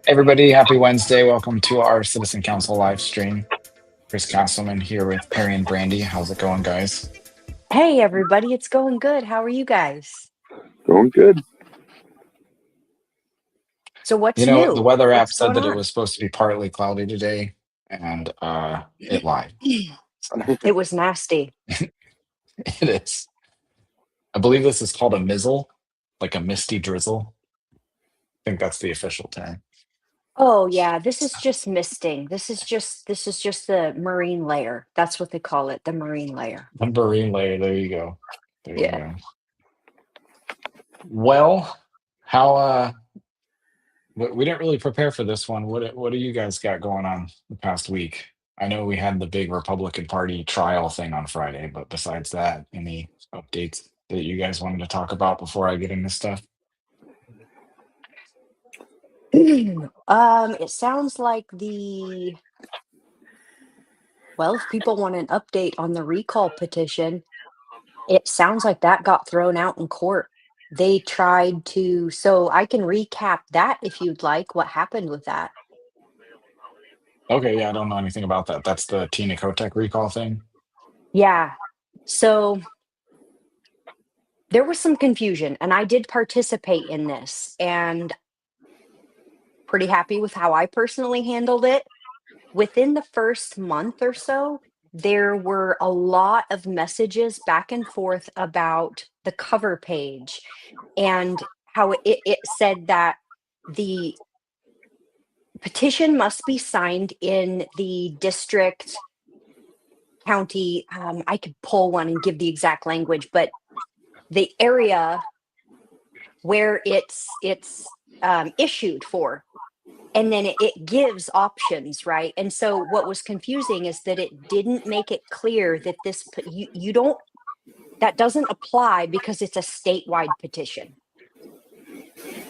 Everybody, happy Wednesday. Welcome to our Citizen Council live stream. Chris Castleman here with Perry and Brandi. How's it going, guys? Hey, everybody, it's going good. How are you guys? Going good. So what's The new? weather app What's said going that it on? was supposed to be partly cloudy today, and it lied. It was nasty. It is. I believe this is called a mizzle, like a misty drizzle. I think that's the official term. Oh yeah, this is just misting. This is just the marine layer. That's what they call it, the marine layer. The marine layer. There you go. There you Yeah. go. Well, how we didn't really prepare for this one. What do you guys got going on the past week? I know we had the big Republican Party trial thing on Friday, but besides that, any updates that you guys wanted to talk about before I get into stuff? It sounds like well, if people want an update on the recall petition, it sounds like that got thrown out in court. They tried to, so I can recap that if you'd like, what happened with that. Okay, yeah, I don't know anything about that. That's the Tina Kotek recall thing. Yeah. So there was some confusion, and I did participate in this, and pretty happy with how I personally handled it. Within the first month or so, there were a lot of messages back and forth about the cover page and how it said that the petition must be signed in the district, county. I could pull one and give the exact language, but the area where it's issued for, and then it gives options, right? And so what was confusing is that it didn't make it clear that you don't, that doesn't apply because it's a statewide petition.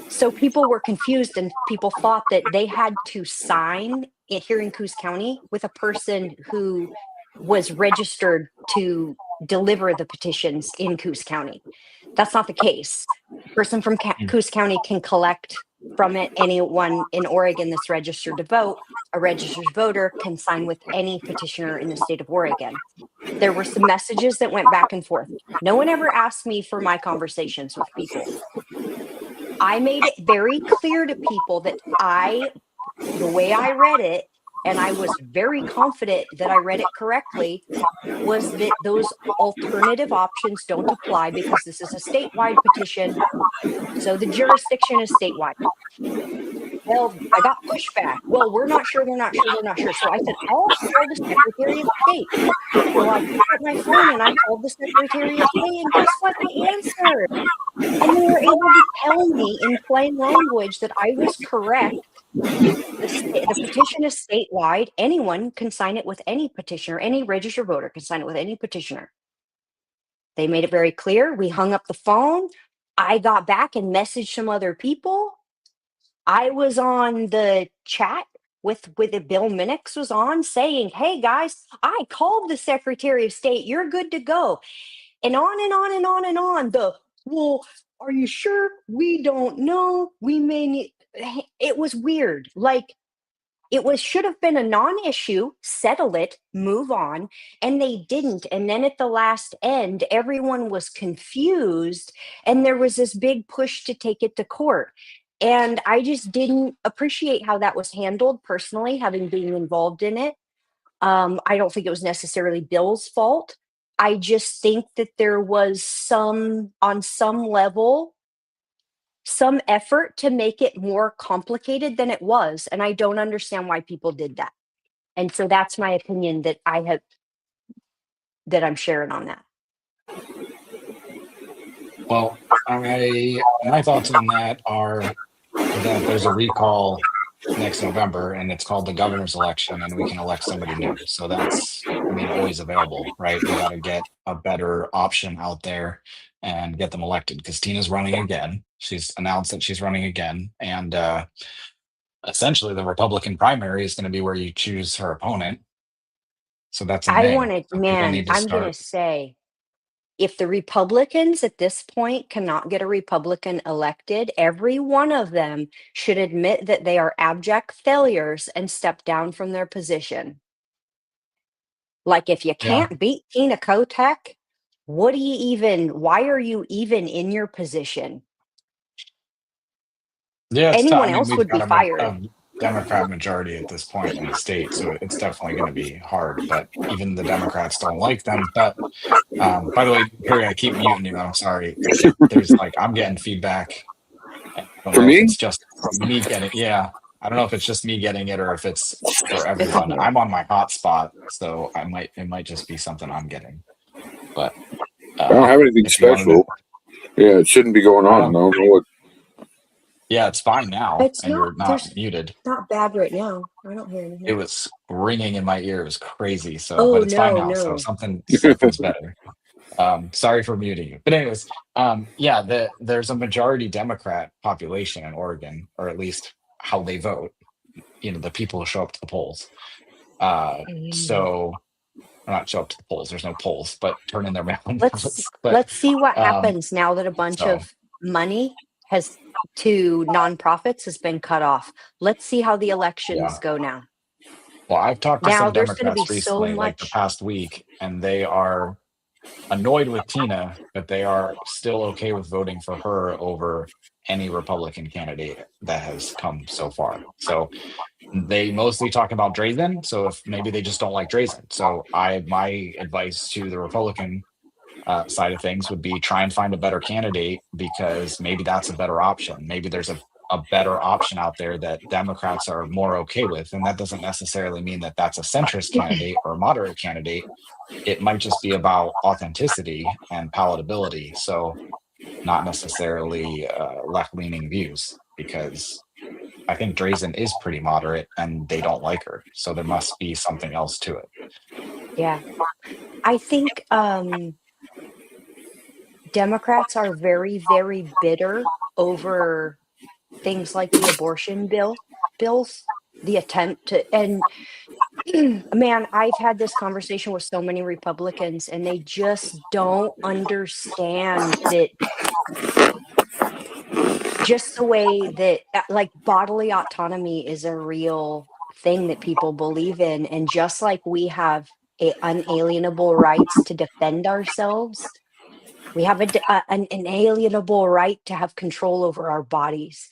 So people were confused, and people thought that they had to sign it here in Coos County with a person who was registered to deliver the petitions in Coos County. That's not the case. A person from Coos County can collect from it. Anyone in Oregon that's registered to vote, a registered voter, can sign with any petitioner in the state of Oregon. There were some messages that went back and forth. No one ever asked me for my conversations with people. I made it very clear to people that the way I read it, and I was very confident that I read it correctly, was that those alternative options don't apply because this is a statewide petition. So the jurisdiction is statewide. Well, I got pushback. Well, we're not sure, they're not sure, they're not sure. So I said, I'll call the Secretary of State. So I picked up my phone and I called the Secretary of State, and guess what? They answered. And they were able to tell me in plain language that I was correct. The petition is statewide. Anyone can sign it with any petitioner. Any registered voter can sign it with any petitioner. They made it very clear. We hung up the phone. I got back and messaged some other people. I was on the chat with Bill Minix was on saying, hey guys, I called the Secretary of State. You're good to go. And on and on and on and on. Well, are you sure? We don't know. We may need. It was weird. Like, should have been a non-issue, settle it, move on, and they didn't. And then at the last end, everyone was confused, and there was this big push to take it to court. And I just didn't appreciate how that was handled personally, having been involved in it. I don't think it was necessarily Bill's fault. I just think that there was on some level, some effort to make it more complicated than it was. And I don't understand why people did that. And so that's my opinion that I'm sharing on that. Well, my thoughts on that are that there's a recall next November, and it's called the governor's election, and we can elect somebody new. So that's, always available, right? We got to get a better option out there and get them elected, because Tina's running again. She's announced that she's running again, and essentially the Republican primary is going to be where you choose her opponent. So that's in May. So people need to I'm going to start. say, If the Republicans at this point cannot get a Republican elected, every one of them should admit that they are abject failures and step down from their position. Like, if you Yeah. can't beat Tina Kotek, why are you even in your position? Yeah, it's tough. I Anyone mean, else we've would got be fired. a Democrat majority at this point in the state, so it's definitely going to be hard. But even the Democrats don't like them. But by the way, Perry, I keep muting you. I'm sorry. There's like I'm getting feedback. And I don't For know if me? it's just from me getting. Yeah, I don't know if it's just me getting it or if it's for It's on everyone. you. I'm on my hotspot, so it might just be something I'm getting. But I don't have anything if you wanted special. Yeah, it shouldn't be going to, I on. I don't. don't know what. Yeah, it's fine now, It's and you're not, not muted. not bad right now. I don't hear It anything. was ringing in my ear. It was crazy. So, Oh, but it's fine no, now. So no. something's better. Sorry for muting you. But anyways, yeah, there's a majority Democrat population in Oregon, or at least how they vote. You know, the people who show up to the polls. Mm. So or not show up to the polls. There's no polls, but turn in their mail in Let's ballots. But let's see what um, happens now that a bunch so of money has to nonprofits has been cut off. Let's see how the elections yeah. go now. Well, I've talked to Now some there's going to be Democrats so recently, like the much. past week, and they are annoyed with Tina, but they are still okay with voting for her over any Republican candidate that has come so far. So they mostly talk about Drazen. So if maybe they just don't like Drazen. So my advice to the Republican side of things would be try and find a better candidate because maybe that's a better option. Maybe there's a better option out there that Democrats are more okay with. And that doesn't necessarily mean that that's a centrist candidate or a moderate candidate. It might just be about authenticity and palatability. So not necessarily left-leaning views because I think Drazen is pretty moderate and they don't like her. So there must be something else to it. Yeah. I think Democrats are very, very bitter over things like the abortion bills, the attempt to, and man, I've had this conversation with so many Republicans, and they just don't understand that just the way that like bodily autonomy is a real thing that people believe in, and just like we have unalienable rights to defend ourselves, we have an inalienable right to have control over our bodies.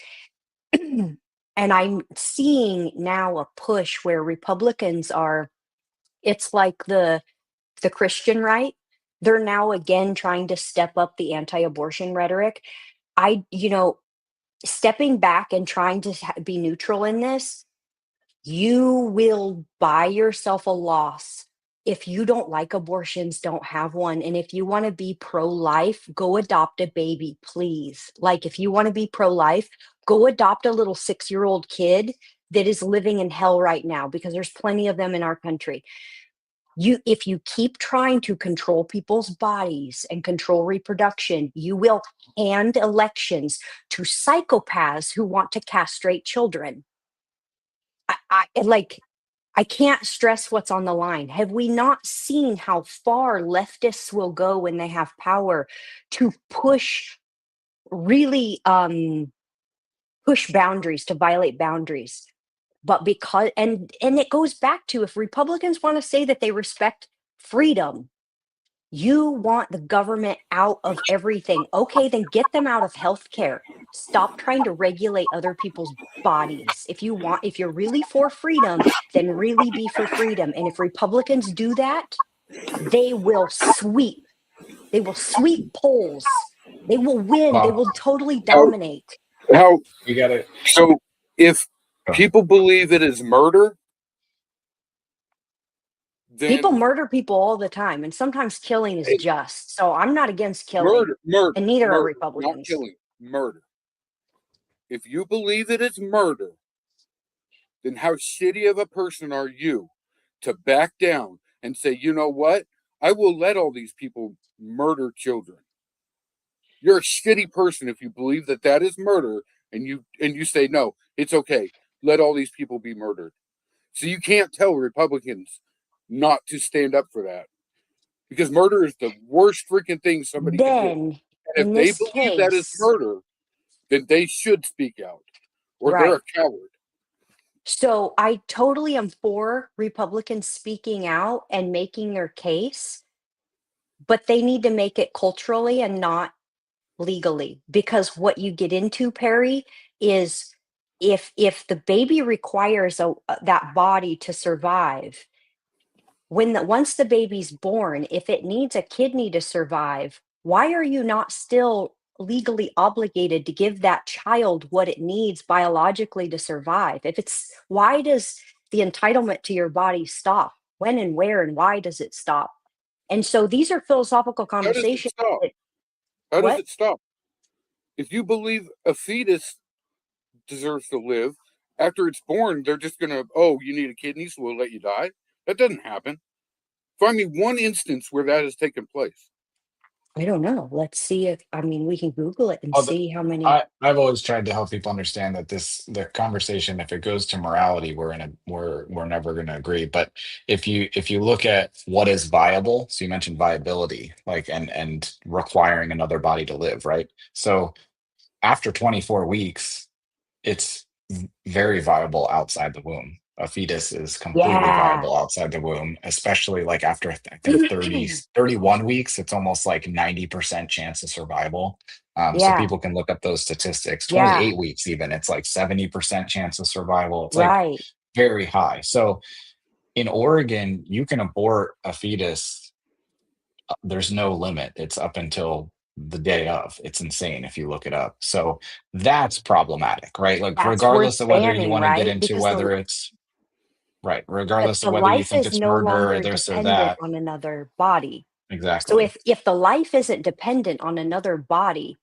And I'm seeing now a push where Republicans are, it's like the Christian right. They're now again trying to step up the anti-abortion rhetoric. Stepping back and trying to be neutral in this, you will buy yourself a loss. If you don't like abortions, don't have one. And if you want to be pro-life, go adopt a baby, please. Like, if you want to be pro-life, go adopt a little 6-year-old kid that is living in hell right now, because there's plenty of them in our country. If you keep trying to control people's bodies and control reproduction, you will hand elections to psychopaths who want to castrate children. I can't stress what's on the line. Have we not seen how far leftists will go when they have power to really push boundaries, to violate boundaries? But because and it goes back to, if Republicans want to say that they respect freedom, you want the government out of everything. Okay, then get them out of healthcare. Stop trying to regulate other people's bodies. If you're really for freedom, then really be for freedom. And if Republicans do that, they will sweep. They will sweep polls. They will win. They Well, will totally How? dominate. How? you got to. So if people believe it is murder, People then murder people all the time, and sometimes killing is just. So I'm not against killing, murder, and neither are not Republicans. killing, murder. If you believe that it's murder, then how shitty of a person are you to back down and say, you know what? I will let all these people murder children. You're a shitty person if you believe that that is murder, and you say no, it's okay. Let all these people be murdered. So you can't tell Republicans not to stand up for that. because murder is the worst freaking thing somebody can do. Then, And in if they this believe that is case, murder, then they should speak out, or they're right. a coward. So I totally am for Republicans speaking out and making their case, but they need to make it culturally and not legally. Because what you get into, Perry, is if the baby requires that body to survive, once the baby's born, if it needs a kidney to survive, why are you not still legally obligated to give that child what it needs biologically to survive? Why does the entitlement to your body stop? When and where and why does it stop? And so these are philosophical How does it conversations. stop? How does What? it stop? If you believe a fetus deserves to live, after it's born, they're just gonna, oh, you need a kidney, so we'll let you die. That doesn't happen. Find me one instance where that has taken place. I don't know. Let's see if, I mean, we can Google it and Oh, see how many. I've always tried to help people understand that the conversation, if it goes to morality, we're never going to agree. But if you look at what is viable, so you mentioned viability, like and requiring another body to live, right? So after 24 weeks, it's very viable outside the womb. A fetus is completely Yeah. viable outside the womb, especially like after I think 31 weeks, it's almost like 90% chance of survival. So Yeah. people can look up those statistics. Yeah. 28 weeks, even, it's like 70% chance of survival. It's like Right. very high. So in Oregon, you can abort a fetus. There's no limit. It's up until the day of. It's insane if you look it up. So that's problematic, right? Like That's worth regardless of whether you banning, want to get right? into Because whether it's right, the, regardless of the whether you life think is it's no murder or longer this or dependent that. on another body. So Exactly. if the life isn't dependent on another body,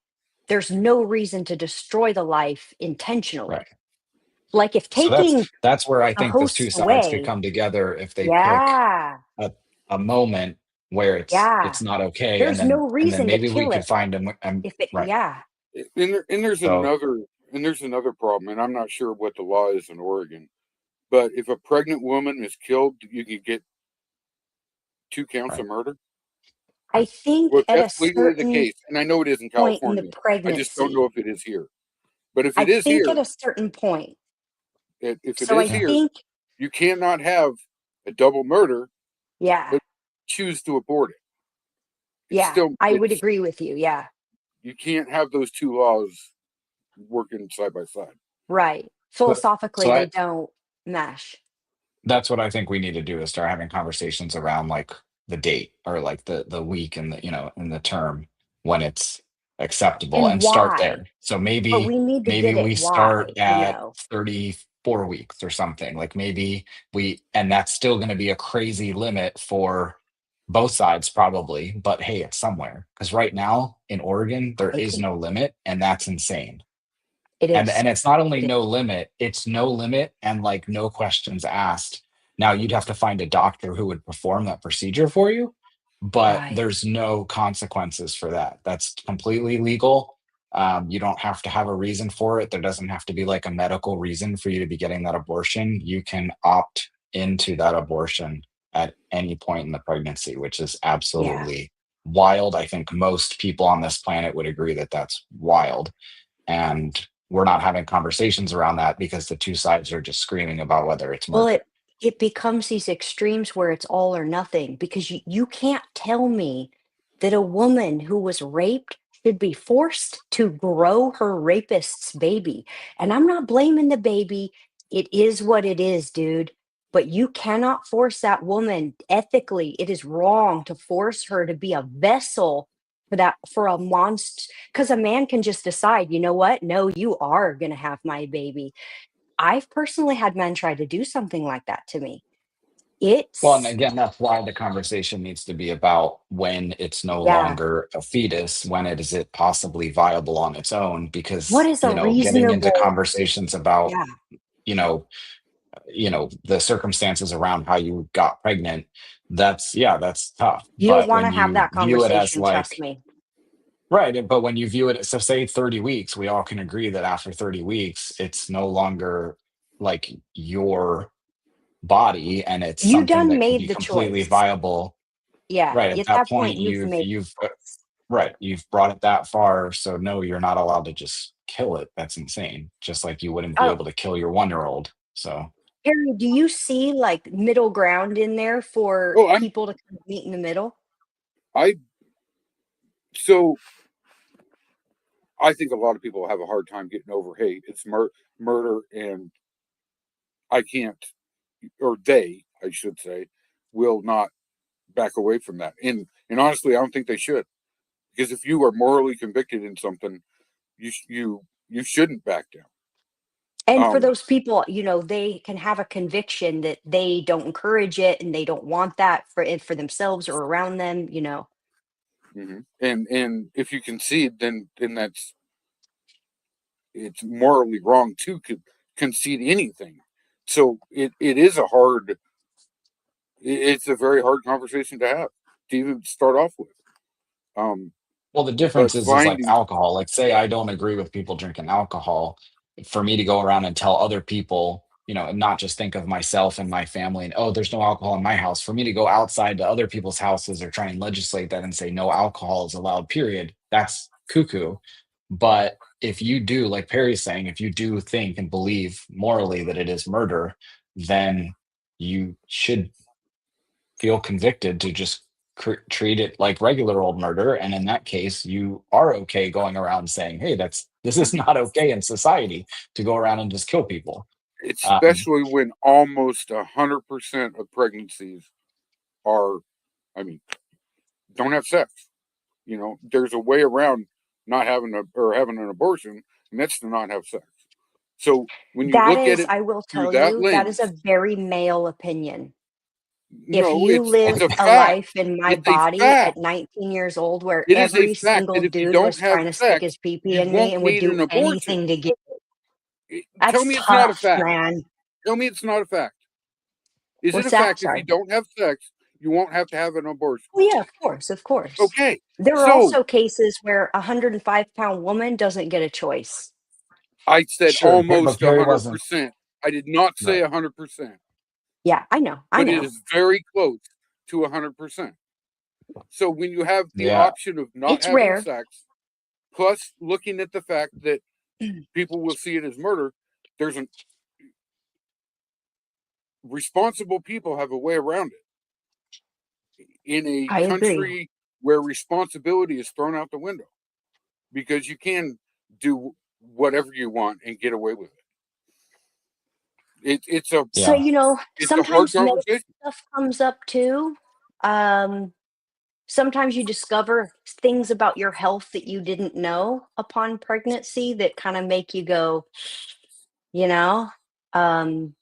there's no reason to destroy the life intentionally. Right. Like if So taking that's where I the think those two host sides could away, come together if they pick yeah, a, a moment where yeah, it's not okay, there's no and then reason to maybe we kill could it. find If it, right. yeah, And there's So another problem, and I'm not sure what the law is in Oregon, but if a pregnant woman is killed, you can get 2 counts right. of murder. I think Well, if at a that's legally the certain case, and I know it is in point in the California, I just don't know pregnancy, if it is here. But if I it is think at here, a certain point. if it So is I Yeah. here, think, you cannot have a double murder, yeah, but choose to abort it. yeah, I would It's agree with you. Yeah, you can't have those two laws working side by side. right. So, Philosophically, so they I don't mesh. that's what I think we need to do is start having conversations around like the date or like the week and the and the term when it's acceptable And and start why? there. So But maybe we need to maybe get it we start why, at 34 weeks or something. Like maybe and that's still going to be a crazy limit for both sides probably, but hey, it's somewhere. Because right now in Oregon, there is Likely. no limit, and that's insane. It is. And it's not only It is. no limit, it's no limit and like no questions asked. Now you'd have to find a doctor who would perform that procedure for you, but Right. there's no consequences for that. That's completely legal. You don't have to have a reason for it. There doesn't have to be like a medical reason for you to be getting that abortion. You can opt into that abortion at any point in the pregnancy, which is Yeah. absolutely wild. I think most people on this planet would agree that that's wild, and we're not having conversations around that because the two sides are just screaming about whether it's Well, murder. it becomes these extremes where it's all or nothing because you can't tell me that a woman who was raped should be forced to grow her rapist's baby. And I'm not blaming the baby. It is what it is, dude. But you cannot force that woman ethically. It is wrong to force her to be a vessel for a monster, because a man can just decide, you know what? No, you are going to have my baby. I've personally had men try to do something like that to me. Well, and It's again, that's why the conversation needs to be about when it's no yeah. longer a fetus, when it is it possibly viable on its own, What because, is a getting into reasonable conversations about, yeah. you know, the circumstances around how you got pregnant, that's tough. You don't But wanna when have you that view it as conversation, trust like, me. right, but when you view it, so say 30 weeks, we all can agree that after 30 weeks, it's no longer like your body and it's You something done that can made be the completely choice. viable. Yeah, Right. At at that that point, point, you've made right, you've brought it that far. So no, you're not allowed to just kill it. That's insane. Just like you wouldn't be Oh, able to kill your 1-year-old. So Harry, do you see, like, middle ground in there for Oh, people to kind of meet in the middle? I so I think a lot of people have a hard time getting over, hey, it's murder, and I can't, or they, I should say, will not back away from that. And honestly, I don't think they should, because if you are morally convicted in something, you shouldn't back down. And for Um, those people, they can have a conviction that they don't encourage it and they don't want that for it for themselves or around them. and if you concede, then it's morally wrong to concede anything. So it is it's a very hard conversation to have, to even start off with. Um, well, the but difference is like finding alcohol. Like, say I don't agree with people drinking alcohol. For me to go around and tell other people, and not just think of myself and my family and, oh, there's no alcohol in my house. For me to go outside to other people's houses or try and legislate that and say no alcohol is allowed, period, that's cuckoo. But if you do, like Perry's saying, if you do think and believe morally that it is murder, then you should feel convicted to just treat it like regular old murder. And in that case, you are okay going around saying, hey, this is not okay in society to go around and just kill people. especially when almost 100% of pregnancies are, I mean, don't have sex. There's a way around not having or having an abortion, and that's to not have sex. So when you That look at is, it I will through tell that you, that is lens, a very male opinion. If no, you it's lived a a fact. life in my It's a body at fact. 19 years old where It is a every fact single that if you dude don't was have trying to stick sex, his pee-pee you in me won't and would need do an abortion. anything to get Tell that's me it's not a tough, fact. man. Tell me it's not a fact. Is it a What's that? fact if you Sorry. don't have sex, you won't have to have an abortion? Oh, yeah, of course, of course. Okay, There are so also cases where a 105-pound woman doesn't get a choice. I said Sure, but almost Perry wasn't 100%. I did not say right. 100%, Yeah, I know, I but it know. is very close to 100%. So when you have the Yeah. option of not It's having rare. sex, plus looking at the fact that people will see it as murder, there's an responsible people have a way around it in a I agree. country where responsibility is thrown out the window, because you can do whatever you want and get away with it. So, Yeah. It's a hard sometimes medical conversation. stuff comes up too. Um, Sometimes you discover things about your health that you didn't know upon pregnancy that kind of make you go, you know? Um,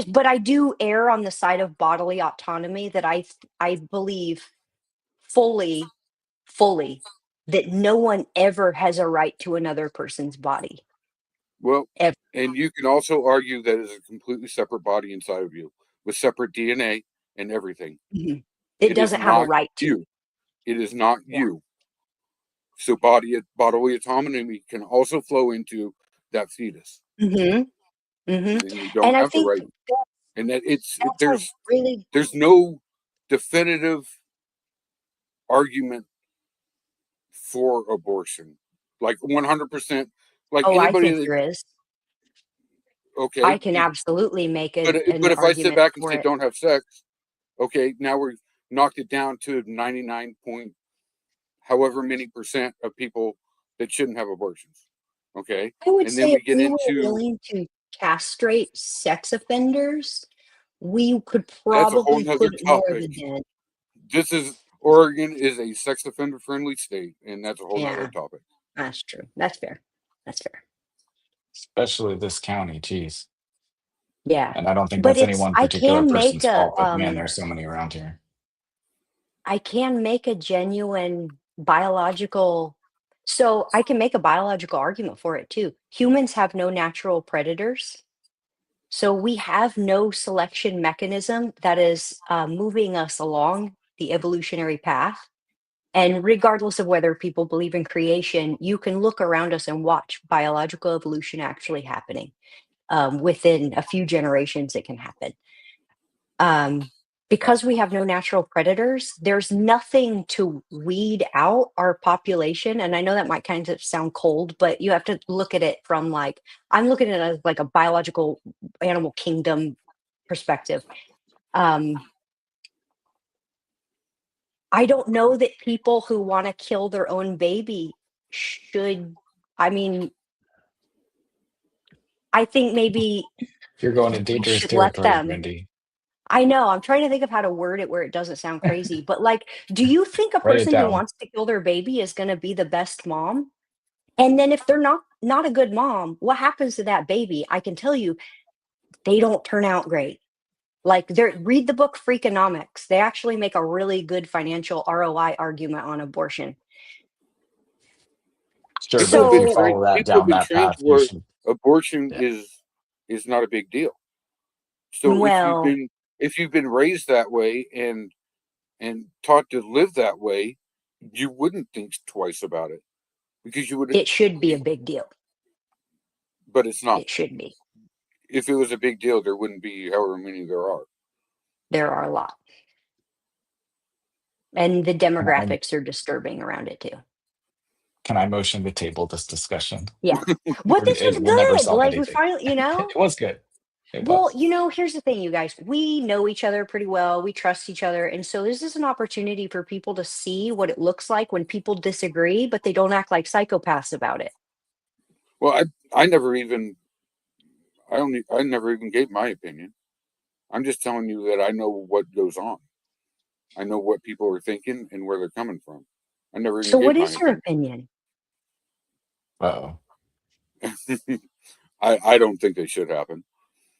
but I do err on the side of bodily autonomy that I believe fully, fully that no one ever has a right to another person's body. Well, Ever. and you can also argue that it's a completely separate body inside of you with separate DNA and everything. Mhm. It It is doesn't have a not right to. you. It is not Yeah. you. So bodily autonomy can also flow into that fetus, Mhm. Mhm. and you And don't I have the think right. And that that's a really there's no definitive argument for abortion, like 100%. Like oh, I anybody think that, there is. I okay, can absolutely make an but if I sit argument back and for say it. don't have sex, okay, now we've knocked it down to 99 point however many percent of people that shouldn't have abortions. Okay. I would And then say if we get we were into, willing to castrate sex offenders, we could that's a whole probably nother put it more topic. than that. Oregon is a sex offender friendly state, and that's a whole nother Yeah, topic. that's true. That's fair. That's fair. Especially this county, geez. Yeah. And I don't think But that's any one I particular can make person's fault, but man, there's so many around here. I can make a genuine biological so I can make a biological argument for it too. Humans have no natural predators. So we have no selection mechanism that is moving us along the evolutionary path. And regardless of whether people believe in creation, you can look around us and watch biological evolution actually happening. Within a few generations, it can happen. Um, because we have no natural predators, there's nothing to weed out our population. And I know that might kind of sound cold, but you have to look at it from like, I'm looking at it as like a biological animal kingdom perspective. I don't know that people who want to kill their own baby should, I mean, I think maybe You're going in we dangerous should let territory, them. Brandi. I know, I'm trying to think of how to word it where it doesn't sound crazy, but like, do you think a Write it person who down. wants to kill their baby is going to be the best mom? And then if they're not a good mom, what happens to that baby? I can tell you, they don't turn out great. Like, read the book Freakonomics. They actually make a really good financial ROI argument on abortion. Sure, but if you So, follow that People have down been that trained path, to you where should. abortion Yeah. is not a big deal. So well, if you've been raised that way and taught to live that way, you wouldn't think twice about it because you would. it should be a big deal. But it's not. It should be. If it was a big deal, there wouldn't be however many there are. There are a lot. And the Can I, demographics are disturbing around it too. can I motion to table this discussion? Yeah. What this was It will never good. solve Like we anything. finally, It was good. It well, was. here's the thing, you guys. We know each other pretty well. We trust each other. And so this is an opportunity for people to see what it looks like when people disagree, but they don't act like psychopaths about it. Well, I never even I never even gave my opinion. I'm just telling you that I know what goes on. I know what people are thinking and where they're coming from. I never even So gave what my is your opinion. opinion? Uh-oh. I don't think they should happen.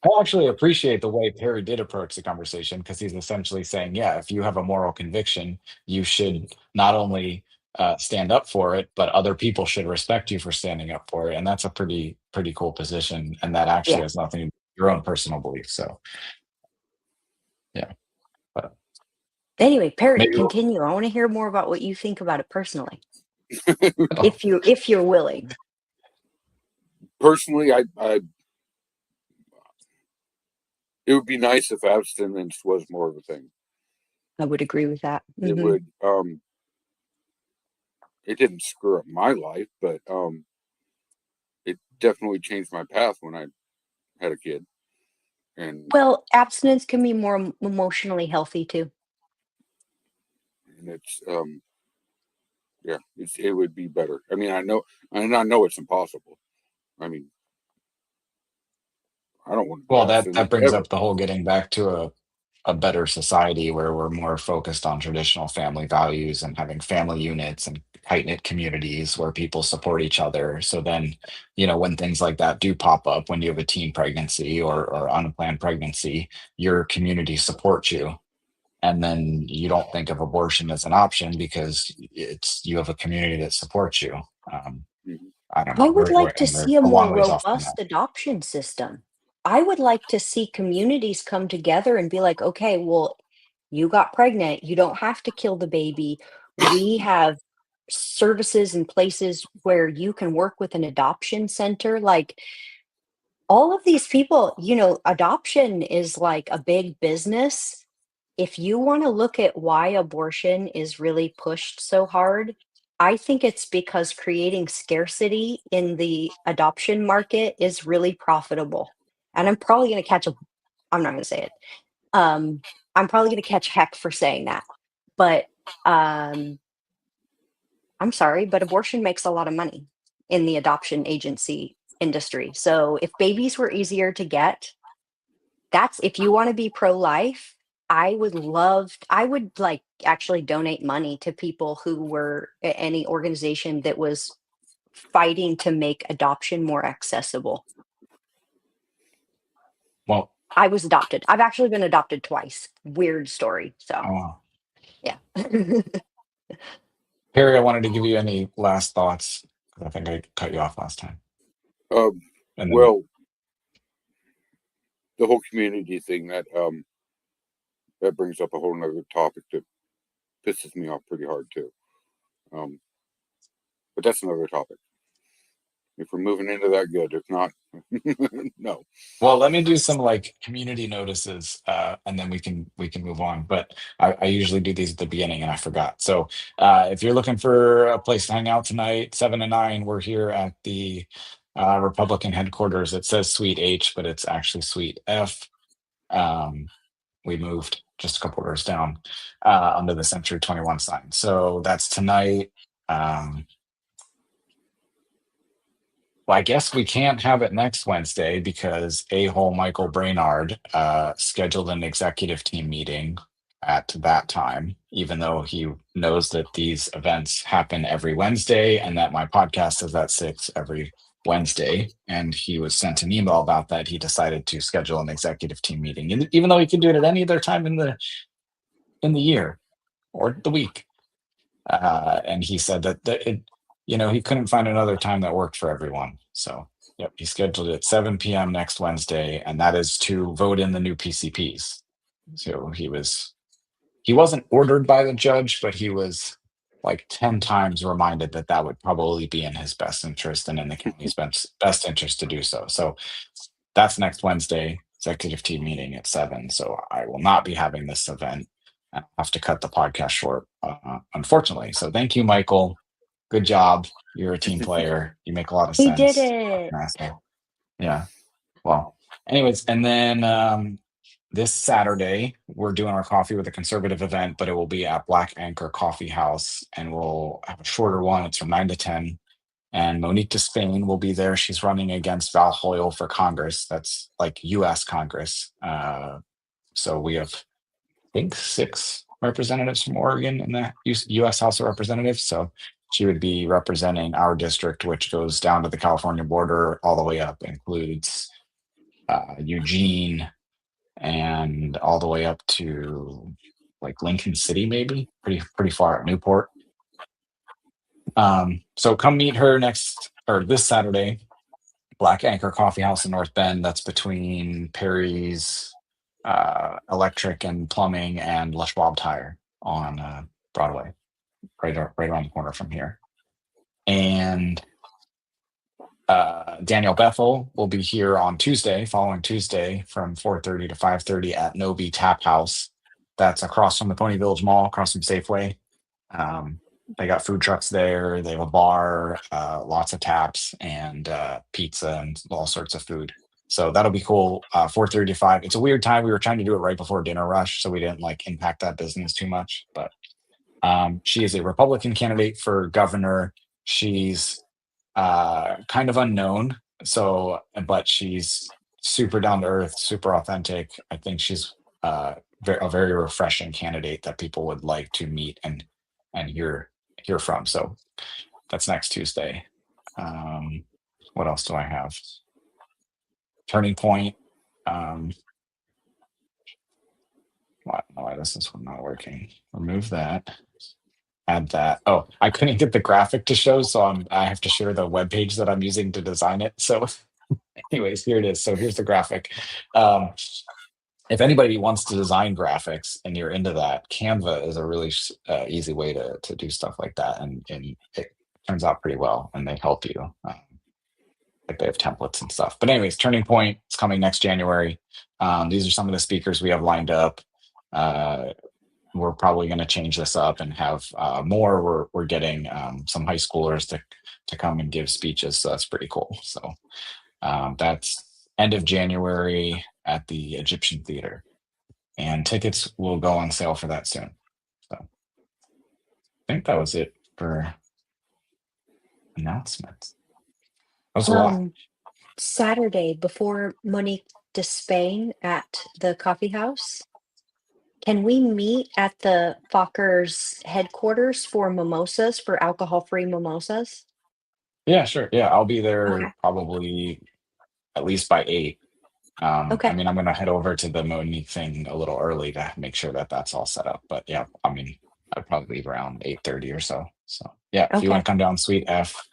I actually appreciate the way Perry did approach the conversation because he's essentially saying, yeah, if you have a moral conviction, you should not only stand up for it, but other people should respect you for standing up for it. And that's a pretty cool position. And that actually Yeah. has nothing to do with your own personal beliefs. So, yeah. But Anyway, Perry, maybe continue. I want to hear more about what you think about it personally. If you're willing. Personally, I it would be nice if abstinence was more of a thing. I would agree with that. It would it didn't screw up my life, but it definitely changed my path when I had a kid. And Well, abstinence can be more emotionally healthy too. it's yeah, it would be better. I mean, I know it's impossible. I mean, I don't want to be well, that abstinent brings ever. up the whole getting back to a better society where we're more focused on traditional family values and having family units and tight knit communities where people support each other. So then, when things like that do pop up, when you have a teen pregnancy or unplanned pregnancy, your community supports you. And then you don't think of abortion as an option because you have a community that supports you. Um, Mhm. I don't I know. would like to And we're see a a more long ways off from robust that. adoption system. I would like to see communities come together and be like, okay, well, you got pregnant. You don't have to kill the baby. We have services and places where you can work with an adoption center. Like all of these people, adoption is like a big business. If you want to look at why abortion is really pushed so hard, I think it's because creating scarcity in the adoption market is really profitable. And I'm not going to say it. Um, I'm probably going to catch heck for saying that. But um, I'm sorry, but abortion makes a lot of money in the adoption agency industry. So if babies were easier to get, that's if you wanna be pro-life, I would, like, actually donate money to people who were any organization that was fighting to make adoption more accessible. Well, I was adopted. I've actually been adopted twice. Weird story, so, uh, yeah. Perry, I wanted to give you any last thoughts because I think I cut you off last time. And then, Well, the whole community thing that brings up a whole nother topic that pisses me off pretty hard too. But that's another topic. If we're moving into that, good. If not, no. Well, let me do some like community notices, and then we can move on. But I usually do these at the beginning, and I forgot. So if you're looking for a place to hang out tonight, 7 to 9, we're here at the Republican headquarters. It says Suite H, but it's actually Suite F. We moved just a couple doors down under the Century 21 sign. So that's tonight. Well, I guess we can't have it next Wednesday because a-hole Michael Brainard scheduled an executive team meeting at that time, even though he knows that these events happen every Wednesday and that my podcast is at 6 every Wednesday. And he was sent an email about that. He decided to schedule an executive team meeting, and even though he could do it at any other time in the year or the week. And he said that he couldn't find another time that worked for everyone. So, yep, he scheduled it at 7 p.m. next Wednesday, and that is to vote in the new PCPs. So he wasn't ordered by the judge, but he was like 10 times reminded that that would probably be in his best interest and in the county's best interest to do so. So that's next Wednesday, executive team meeting at 7. So I will not be having this event. I have to cut the podcast short, unfortunately. So thank you, Michael. Good job. You're a team player. You make a lot of He sense. did it. Yeah. Well, anyways, and then this Saturday, we're doing our Coffee with a Conservative event, but it will be at Black Anchor Coffee House, and we'll have a shorter one. It's from 9 to 10. And Monique Despain will be there. She's running against Val Hoyle for Congress. That's like U.S. Congress. So we have, I think, 6 representatives from Oregon in the U.S. House of Representatives. So she would be representing our district, which goes down to the California border all the way up, includes Eugene and all the way up to like Lincoln City, maybe pretty far at Newport. So come meet her this Saturday, Black Anchor Coffee House in North Bend. That's between Perry's Electric and Plumbing and Le Schwab Tire on Broadway, right around the corner from here. And Daniel Bethel will be here on following Tuesday from 4:30 to 5:30 at Nobi Tap House. That's across from the Pony Village Mall, across from Safeway. They got food trucks there. They have a bar, lots of taps, and pizza and all sorts of food. So that'll be cool. 4:30 to 5. It's a weird time. We were trying to do it right before dinner rush, so we didn't like impact that business too much. But she is a Republican candidate for governor. She's kind of unknown. So, but she's super down to earth, super authentic. I think she's a very refreshing candidate that people would like to meet and hear from. So that's next Tuesday. What else do I have? Turning Point. Why this is not working? Remove that. Add that. Oh, I couldn't get the graphic to show, so I have to share the web page that I'm using to design it. So, anyways, here it is. So here's the graphic. If anybody wants to design graphics and you're into that, Canva is a really easy way to do stuff like that, and it turns out pretty well, and they help you. Like they have templates and stuff. But anyways, Turning Point is coming next January. These are some of the speakers we have lined up. We're probably going to change this up and have more. We're getting some high schoolers to come and give speeches, so that's pretty cool. So that's end of January at the Egyptian Theater, and tickets will go on sale for that soon. So I think that was it for announcements. That was a lot. Saturday before Monique Despain at the coffee house. Can we meet at the Fokkers headquarters for mimosas, for alcohol-free mimosas? Yeah, sure. Yeah, I'll be there Okay. probably at least by 8. Okay. I mean, I'm going to head over to the Monique thing a little early to make sure that that's all set up. But yeah, I mean, I'd probably leave around 8:30 or so. So yeah, if you want to come down Suite F,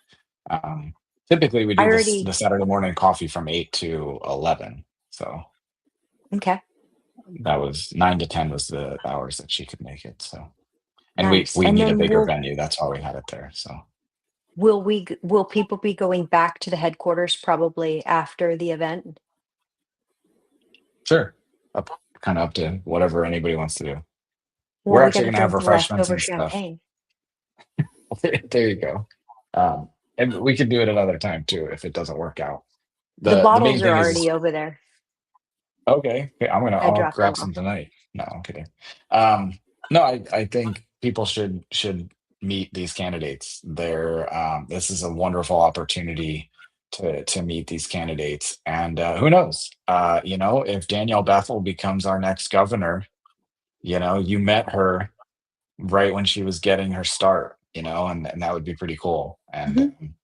typically we do the Saturday morning coffee from 8 to 11. So Okay. that was 9 to 10 was the hours that she could make it. So, and Nice. we And need a then bigger venue. That's why we had it there. So will people be going back to the headquarters probably after the event? Sure. Kind of up to whatever anybody wants to do. Well, We're we actually gotta going to have drink the refreshments leftover and stuff. champagne. There you go. And we could do it another time too if it doesn't work out. The The main bottles are thing is already over there. okay. I I'll dropped them grab off. some tonight. No, I'm kidding. Um, no, I think people should meet these candidates. This is a wonderful opportunity to meet these candidates, and who knows? If Danielle Bethel becomes our next governor, you met her right when she was getting her start, and that would be pretty cool. And Mhm.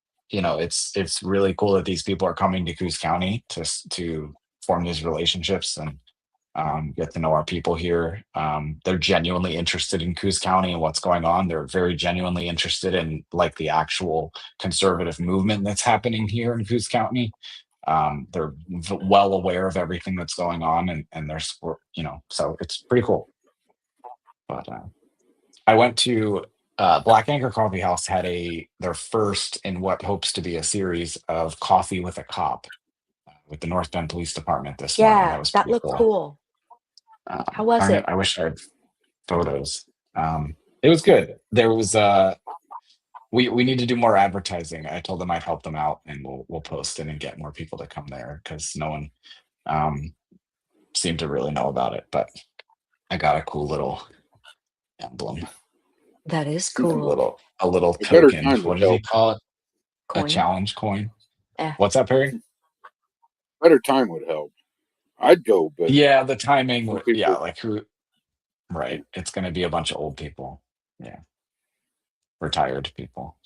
it's really cool that these people are coming to Coos County to form these relationships and get to know our people here. They're genuinely interested in Coos County and what's going on. They're very genuinely interested in like the actual conservative movement that's happening here in Coos County. They're well aware of everything that's going on, and they're support, so it's pretty cool. But I went to Black Anchor Coffee House had their first in what hopes to be a series of Coffee with a Cop with the North Bend Police Department this morning. That Yeah, was that pretty looked cool. cool. How was Darn it, it? I wish I had photos. It was good. There was we need to do more advertising. I told them I'd help them out, and we'll post it and get more people to come there because no one um, seemed to really know about it. But I got a cool little emblem, That is a cool. little A better token. time What would did he help. call it? A Coin. challenge coin. Yeah. What's that, Perry? Better time would help. I'd go, but Yeah, the timing. some Yeah, people. like who? Right. It's going to be a bunch of old people. Yeah, retired people.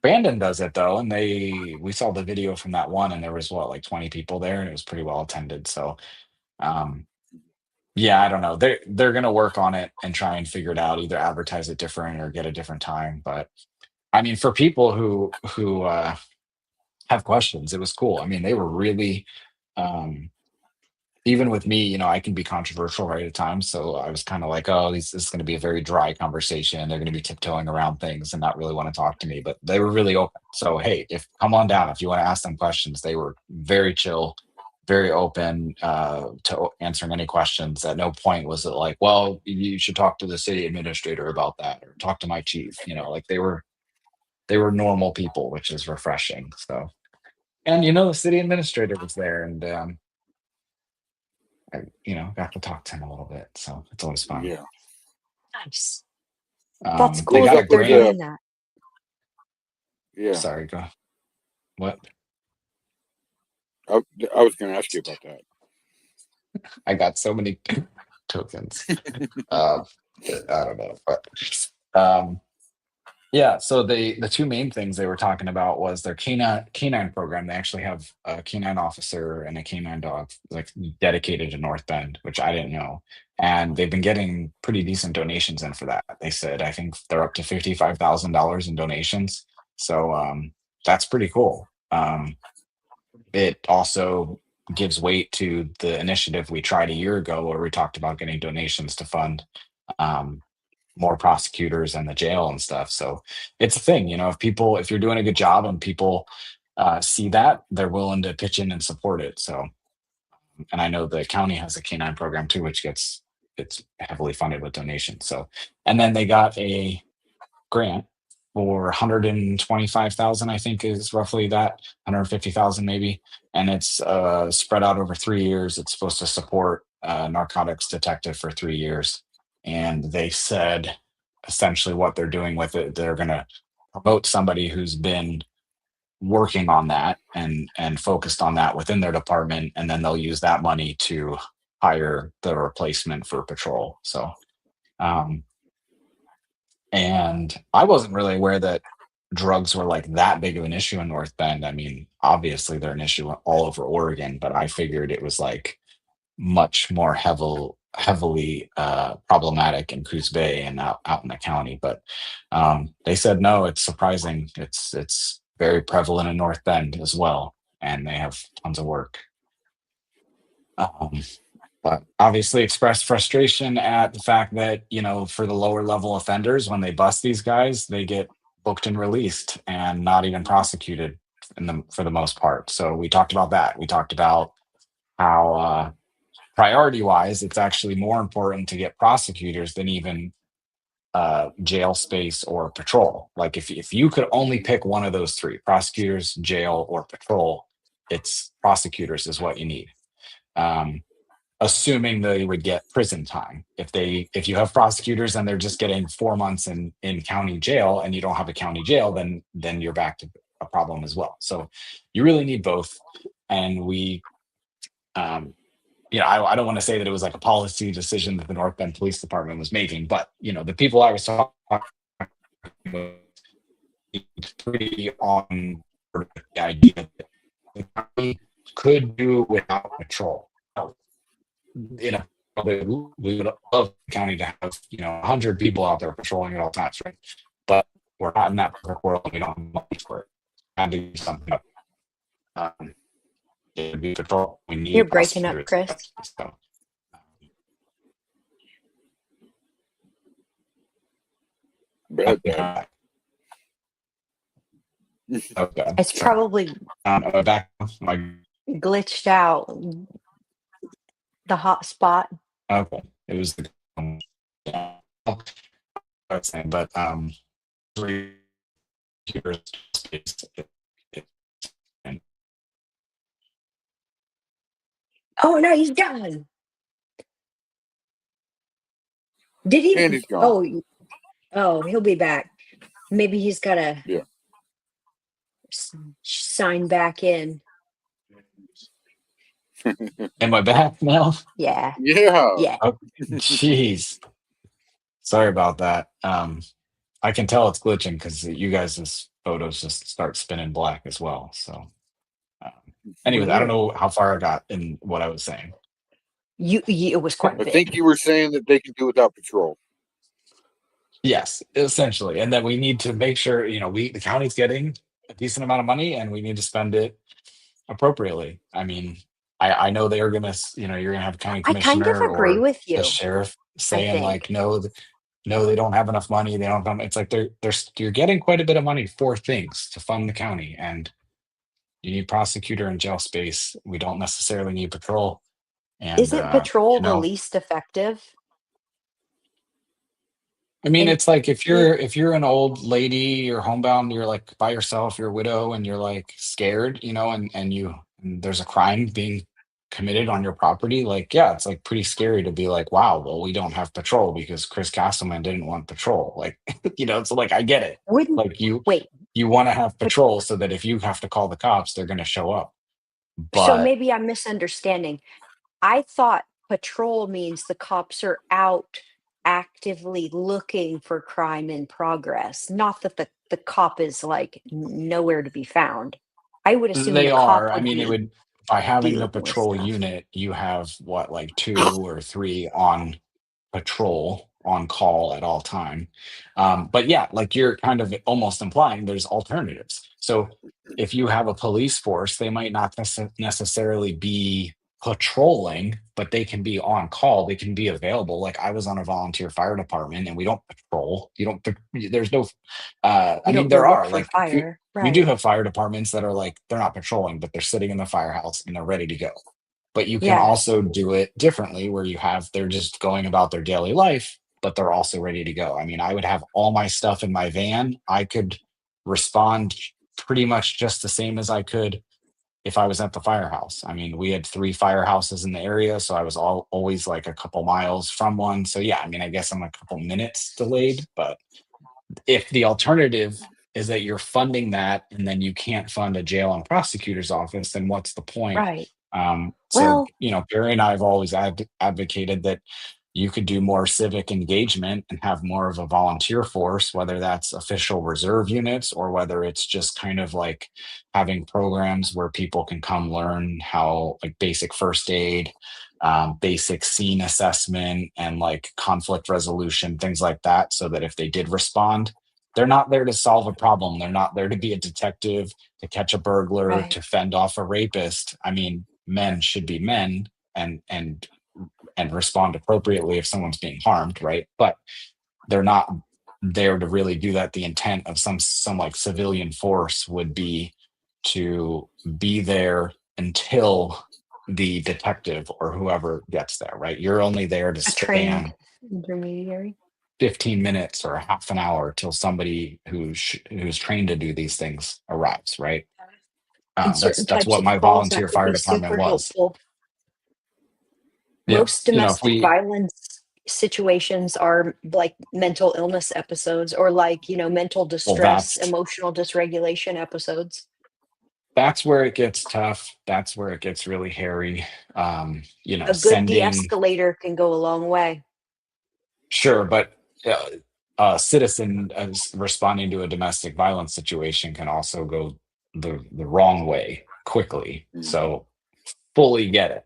Brandon does it though, and we saw the video from that one, and there was what, like 20 people there, and it was pretty well attended. So um yeah, I don't know. They're gonna work on it and try and figure it out, either advertise it different or get a different time. But I mean, for people who have questions, it was cool. I mean, they were really um even with me, I can be controversial right at times. So I was kind of like, oh, this is going to be a very dry conversation. They're going to be tiptoeing around things and not really want to talk to me. But they were really open. So hey, if come on down if you want to ask them questions. They were very chill, very open to answering any questions. At no point was it like, well, you should talk to the city administrator about that or talk to my chief. Like they were normal people, which is refreshing. So and the city administrator was there and I, got to talk to him a little bit, so it's always fun. Yeah. Nice. That's They cool got a that they're grant. doing that. Yeah. Sorry, go. What? I was going to ask you about that. I got so many tokens. I don't know, but yeah. So the two main things they were talking about was their canine program. They actually have a canine officer and a canine dog like dedicated to North Bend, which I didn't know. And they've been getting pretty decent donations in for that. They said I think they're up to $55,000 in donations. So that's pretty cool. It also gives weight to the initiative we tried a year ago where we talked about getting donations to fund um, more prosecutors and the jail and stuff. So it's a thing, if you're doing a good job and people see that, they're willing to pitch in and support it. So, and I know the county has a canine program too, which it's heavily funded with donations. So, and then they got a grant for 125,000, I think is roughly that, 150,000 maybe, and it's spread out over 3 years. It's supposed to support narcotics detective for 3 years, and they said essentially what they're doing with it, they're going to promote somebody who's been working on that and focused on that within their department, and then they'll use that money to hire the replacement for patrol. So um and I wasn't really aware that drugs were like that big of an issue in North Bend. I mean, obviously they're an issue all over Oregon, but I figured it was like much more heavily problematic in Coos Bay and out in the county. But they said no, it's surprising. It's very prevalent in North Bend as well, and they have tons of work. Um, but obviously expressed frustration at the fact that for the lower level offenders, when they bust these guys, they get booked and released and not even prosecuted for the most part. So we talked about that. We talked about how priority wise, it's actually more important to get prosecutors than even jail space or patrol. Like if you could only pick one of those three, prosecutors, jail, or patrol, it's prosecutors is what you need. Assuming they would get prison time. If you have prosecutors and they're just getting 4 months in county jail and you don't have a county jail, then you're back to a problem as well. So you really need both. And we I don't want to say that it was like a policy decision that the North Bend Police Department was making, but the people I was talking with pretty on board with the idea that the county could do without patrol. We would love the county to have 100 people out there patrolling at all times, right? But we're not in that perfect world, and we don't have money for it. And to do something up. Patrol. We need You're breaking up, Chris. So, Bad. okay. It's probably back. glitched out the hot spot. Okay, it was the. But Oh no, he's gone. Did he? And he's gone. Oh, he'll be back. Maybe he's got to sign back in. Am I back now? Yeah. Yeah. Oh, jeez. Sorry about that. I can tell it's glitching because you guys' photos just start spinning black as well. So, anyways, I don't know how far I got in what I was saying. It was quite a bit. I think you were saying that they can do without patrol. Yes, essentially, and that we need to make sure the county's getting a decent amount of money, and we need to spend it appropriately. I mean, I know they are gonna, you're gonna have a county commissioner I kind of agree or with you. the sheriff saying like, no, they don't have enough money. They don't. It's like you're getting quite a bit of money for things to fund the county, and you need prosecutor and jail space. We don't necessarily need patrol. And isn't patrol the least effective? I mean, it's like if you're an old lady, you're homebound, you're like by yourself, you're a widow, and you're like scared, and there's a crime being committed on your property. Like, yeah, it's like pretty scary to be like, wow, well, we don't have patrol because Chris Castleman didn't want patrol. Like, so like I get it. Like you want to have patrol so that if you have to call the cops, they're going to show up. But so maybe I'm misunderstanding. I thought patrol means the cops are out actively looking for crime in progress, not that the cop is like nowhere to be found. I would assume they the cop are. I mean, it would by having the patrol unit, you have what, like 2 or 3 on patrol on call at all time. But yeah, like you're kind of almost implying there's alternatives. So if you have a police force, they might not necessarily be patrolling, but they can be on call. They can be available. Like I was on a volunteer fire department, and we don't patrol. There's no. I mean, there are like fire. We do have fire departments that are like they're not patrolling, but they're sitting in the firehouse and they're ready to go. But you can also do it differently, where they're just going about their daily life, but they're also ready to go. I mean, I would have all my stuff in my van. I could respond pretty much just the same as I could if I was at the firehouse. I mean, we had 3 firehouses in the area, so I was always like a couple miles from one. So yeah, I mean, I guess I'm a couple minutes delayed, but if the alternative is that you're funding that and then you can't fund a jail and prosecutor's office, then what's the point? Right. So, Barry and I have always advocated that you could do more civic engagement and have more of a volunteer force, whether that's official reserve units or whether it's just kind of like having programs where people can come learn how, like, basic first aid, basic scene assessment, and like conflict resolution, things like that, so that if they did respond, they're not there to solve a problem. They're not there to be a detective, to catch a burglar, to fend off a rapist. I mean, men should be men and respond appropriately if someone's being harmed, right? But they're not there to really do that, the intent of some like civilian force would be to be there until the detective or whoever gets there, right? You're only there to A trained span intermediary. 15 minutes or half an hour till somebody who's trained to do these things arrives, right? In That's certain types what of my calls, that volunteer could fire be department super was. helpful. Yeah, Most you know, if domestic we violence situations are like mental illness episodes, or like, mental well, distress, emotional dysregulation episodes. that's where it gets tough. That's where it gets really hairy. A good Sending de-escalator can go a long way. sure, but a citizen responding to a domestic violence situation can also go the wrong way quickly. So fully get it.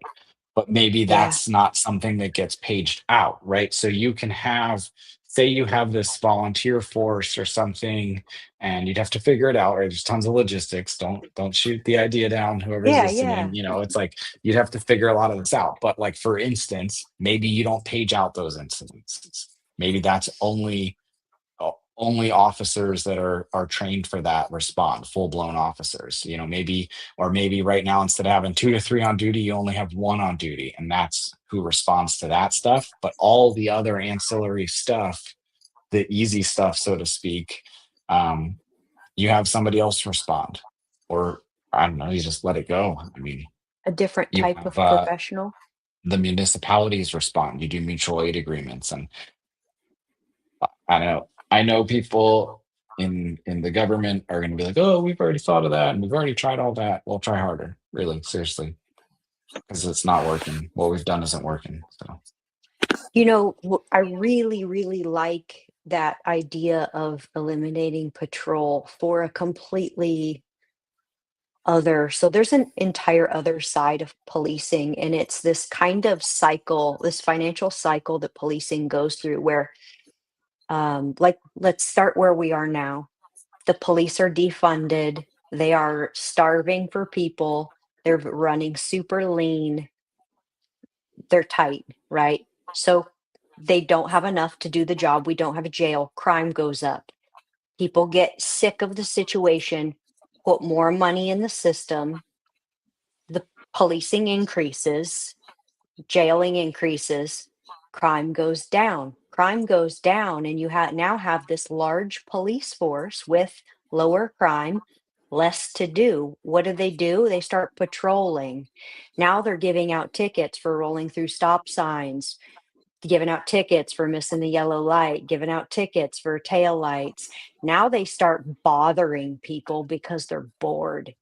But maybe Yeah. that's not something that gets paged out, right? So you can have, say you have this volunteer force or something, and you'd have to figure it out, right? There's tons of logistics. Don't shoot the idea down, whoever's Yeah, yeah. listening. It's like you'd have to figure a lot of this out. But like for instance, maybe you don't page out those incidents. Maybe that's only officers that are trained for that respond, full-blown officers. Maybe right now, instead of having 2 to 3 on duty, you only have 1 on duty, and that's who responds to that stuff. But all the other ancillary stuff, the easy stuff, so to speak, you have somebody else respond, or I don't know, you just let it go. I mean, A different you type have of professional. the municipalities respond. You do mutual aid agreements, and I know people in the government are going to be like, oh, we've already thought of that and we've already tried all that. Well, try harder, really, seriously, because it's not working. What we've done isn't working. So I really, really like that idea of eliminating patrol for a completely other. So there's an entire other side of policing, and it's this kind of cycle, this financial cycle that policing goes through where, like, let's start where we are now. The police are defunded. They are starving for people. They're running super lean. They're tight, right? So they don't have enough to do the job. We don't have a jail. Crime goes up. People get sick of the situation, put more money in the system. The policing increases, jailing increases, crime goes down. Crime goes down, and you now have this large police force with lower crime, less to do. What do? They start patrolling. Now they're giving out tickets for rolling through stop signs, giving out tickets for missing the yellow light, giving out tickets for tail lights. Now they start bothering people because they're bored.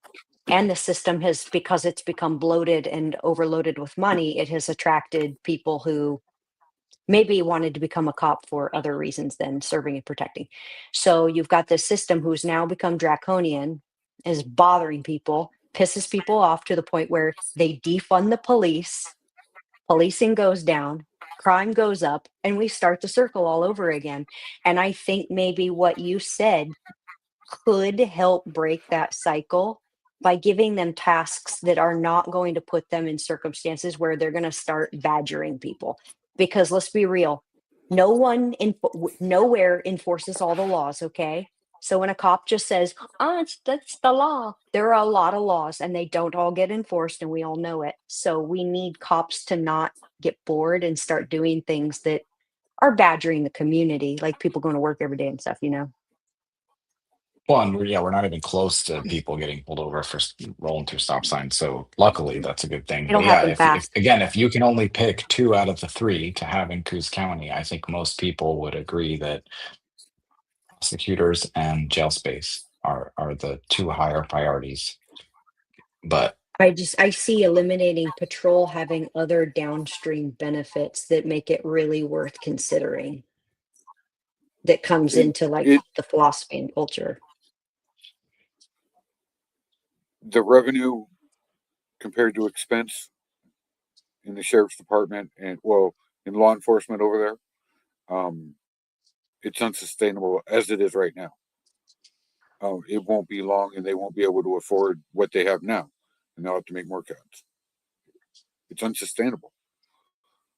And the system has, because it's become bloated and overloaded with money, it has attracted people who maybe wanted to become a cop for other reasons than serving and protecting. So you've got this system who's now become draconian, is bothering people, pisses people off to the point where they defund the police, policing goes down, crime goes up, and we start the circle all over again. And I think maybe what you said could help break that cycle by giving them tasks that are not going to put them in circumstances where they're going to start badgering people. Because let's be real, nowhere enforces all the laws, okay? So when a cop just says, "Oh, that's the law," there are a lot of laws and they don't all get enforced, and we all know it. So we need cops to not get bored and start doing things that are badgering the community, like people going to work every day and stuff. well, and we're not even close to people getting pulled over for rolling through stop signs. So luckily, that's a good thing. It'll But yeah, happen if fast. again, if you can only pick 2 out of the 3 to have in Coos County, I think most people would agree that prosecutors and jail space are the 2 higher priorities. But I see eliminating patrol having other downstream benefits that make it really worth considering. That comes It, into like it the philosophy and culture. the revenue compared to expense in the sheriff's department and in law enforcement over there, it's unsustainable as it is right now. It won't be long, and they won't be able to afford what they have now, and they'll have to make more cuts. It's unsustainable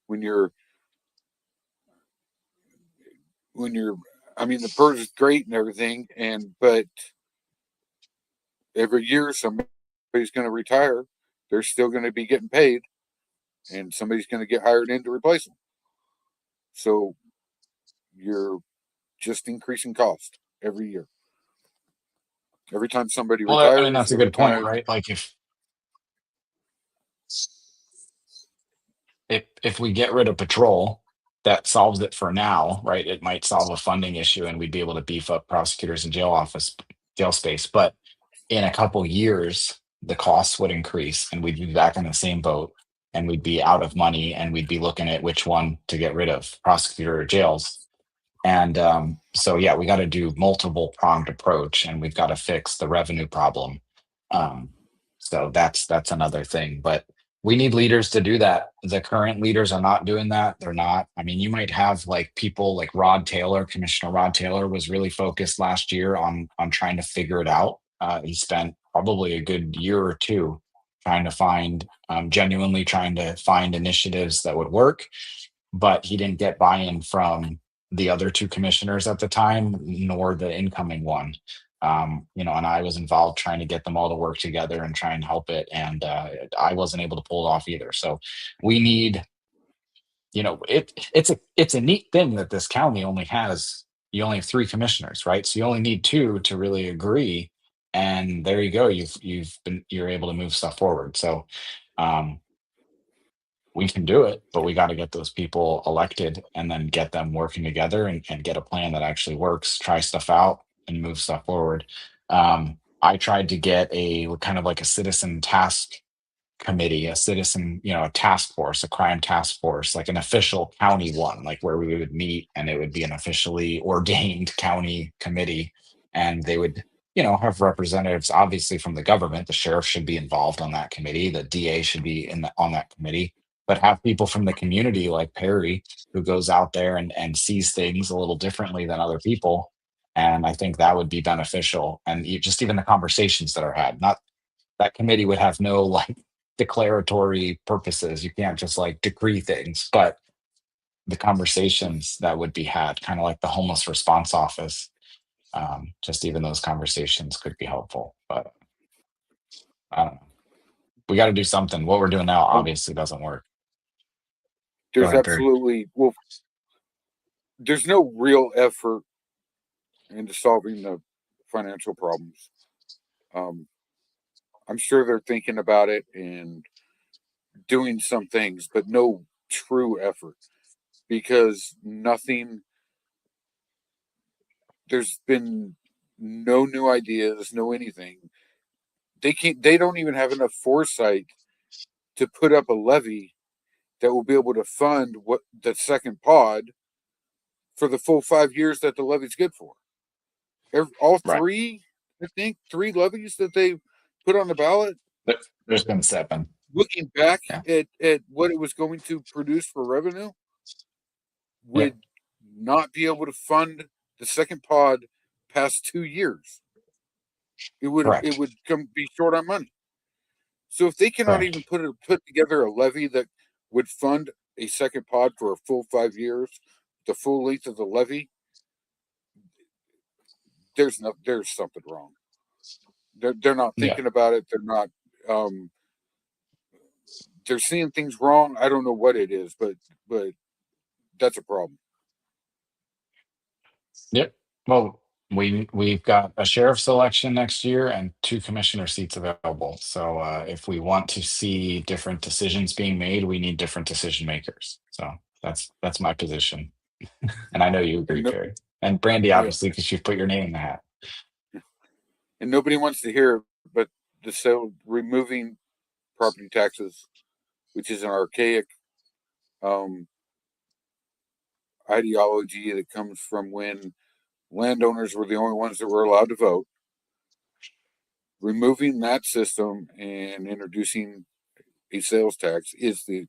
when you're I mean, the PERS is great and everything, but every year somebody's going to retire. They're still going to be getting paid, and somebody's going to get hired in to replace them. So you're just increasing cost every year. Every time somebody Well, I mean, retires, that's a every good point, time. right? Like if we get rid of patrol, that solves it for now, right? It might solve a funding issue, and we'd be able to beef up prosecutors and jail space. But in a couple years, the costs would increase, and we'd be back in the same boat, and we'd be out of money, and we'd be looking at which one to get rid of, prosecutor or jails. And so, yeah, we got to do multiple pronged approach, and we've got to fix the revenue problem. Um, so that's another thing. But we need leaders to do that. The current leaders are not doing that. They're not. I mean, you might have like people like Rod Taylor. Commissioner Rod Taylor was really focused last year on trying to figure it out. He spent probably a good year or two trying to find genuinely trying to find initiatives that would work, but he didn't get buy-in from the other two commissioners at the time, nor the incoming one. And I was involved trying to get them all to work together and try and help it, and I wasn't able to pull it off either. So we need, it's a neat thing that this county you only have three commissioners, right? So you only need two to really agree, and there you go. You're able to move stuff forward. So um, we can do it, but we got to get those people elected and then get them working together and get a plan that actually works, try stuff out and move stuff forward. I tried to get a kind of like a citizen task committee, a task force, a crime task force, like an official county one, like where we would meet and it would be an officially ordained county committee. And they would, have representatives obviously from the government. The sheriff should be involved on that committee. The DA should be on that committee, but have people from the community like Perry, who goes out there and sees things a little differently than other people. And I think that would be beneficial. And just even the conversations that are had, not that committee would have no like declaratory purposes. You can't just like decree things, but the conversations that would be had, kind of like the homeless response office, just even those conversations could be helpful. But I don't know. We got to do something. What we're doing now obviously doesn't work. There's ahead, Barry. There's no real effort into solving the financial problems. I'm sure they're thinking about it and doing some things, but no true effort, because there's been no new ideas, no anything. They don't even have enough foresight to put up a levy that will be able to fund what the second pod for the full 5 years that the levy's good for. All Right. three, I think, three levies that they put on the ballot. There's been 7. Looking back at what it was going to produce for revenue, would not be able to fund the second pod past 2 years. It would be short on money. So if they cannot even put together a levy that would fund a second pod for a full 5 years, the full length of the levy, there's something wrong. They're not thinking about it. They're not. They're seeing things wrong. I don't know what it is, but that's a problem. Yep. Well, we've got a sheriff's election next year and 2 commissioner seats available. So if we want to see different decisions being made, we need different decision makers. So that's my position, and I know you agree, Perry, and Brandi, obviously, because you've put your name in the hat. And nobody wants to hear, but removing property taxes, which is an archaic ideology that comes from when landowners were the only ones that were allowed to vote. Removing that system and introducing a sales tax is the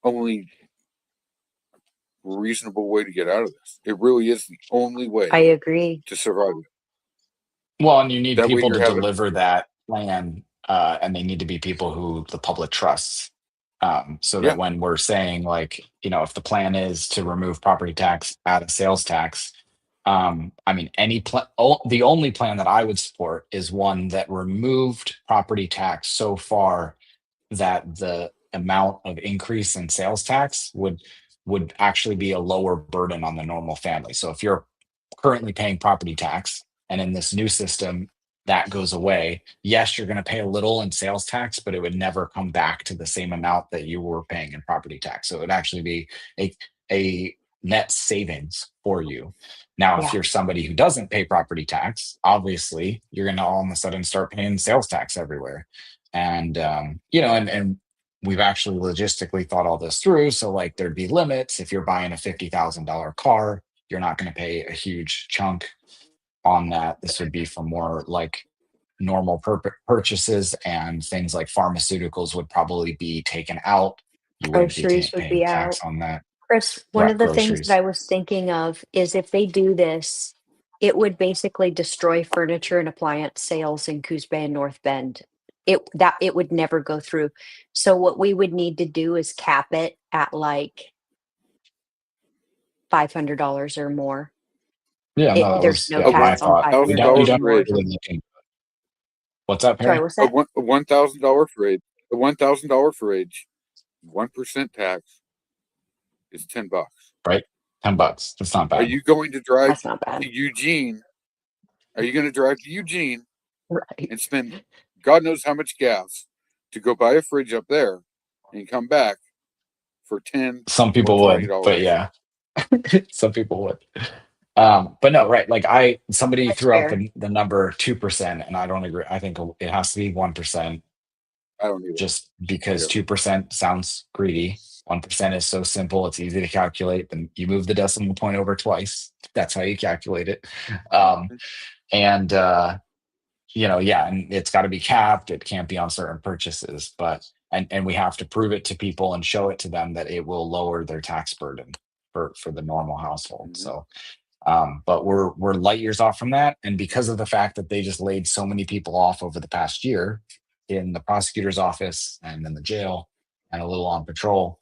only reasonable way to get out of this. It really is the only way. I agree. To survive it. Well, and you need people to deliver that plan, and they need to be people who the public trusts. So that when we're saying, like, if the plan is to remove property tax, add a sales tax, I mean, the only plan that I would support is one that removed property tax so far that the amount of increase in sales tax would actually be a lower burden on the normal family. So if you're currently paying property tax and in this new system that goes away, yes, you're going to pay a little in sales tax, but it would never come back to the same amount that you were paying in property tax. So it would actually be a net savings for you. Now, if Yeah. you're somebody who doesn't pay property tax, obviously you're going to all of a sudden start paying sales tax everywhere. And and we've actually logistically thought all this through. So like there'd be limits. If you're buying a $50,000 car, you're not going to pay a huge chunk on that. This would be for more like normal purchases, and things like pharmaceuticals would probably be taken out. You wouldn't be Groceries would paying be tax out. on that. Chris, one Right, of the things that groceries. I was thinking of is if they do this, it would basically destroy furniture and appliance sales in Coos Bay and North Bend. It would never go through. So what we would need to do is cap it at like $500 or more. Yeah, no, that There's was no yeah A my tax on thought. We thousand don't we dollar $500 or don't more. fridge. really look into. What's up, Sorry, Harry? what's that? A $1,000 fridge. A $1,000 fridge. 1% tax is $10. Right, $10. That's not Are bad. you going to drive That's not bad. to Eugene? Are you going to drive to Eugene Right. and spend God knows how much gas to go buy a fridge up there and come back for $10 Some or people would, but $20? yeah, some people would. But no, right? Like somebody That's threw out fair. the number 2%, and I don't agree. I think it has to be 1%, I don't need it. just because Whatever. 2% sounds greedy. 1% is so simple; it's easy to calculate. Then you move the decimal point over twice. That's how you calculate it. And yeah, and it's got to be capped. It can't be on certain purchases, but and we have to prove it to people and show it to them that it will lower their tax burden for the normal household. Mhm. So but we're light years off from that, and because of the fact that they just laid so many people off over the past year in the prosecutor's office and in the jail and a little on patrol,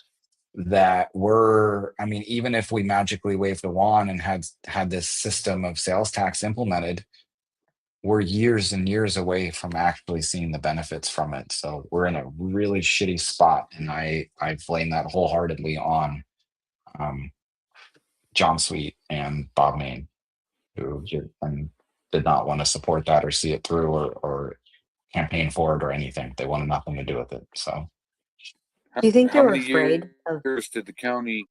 that I mean, even if we magically waved the wand and had this system of sales tax implemented, we're years and years away from actually seeing the benefits from it. So we're in a really shitty spot, and I blame that wholeheartedly on um, John Sweet and Bob Main, who did not want to support that or see it through or campaign for it or anything. They wanted nothing to do with it. So Do you think How they're many afraid of? years did the county?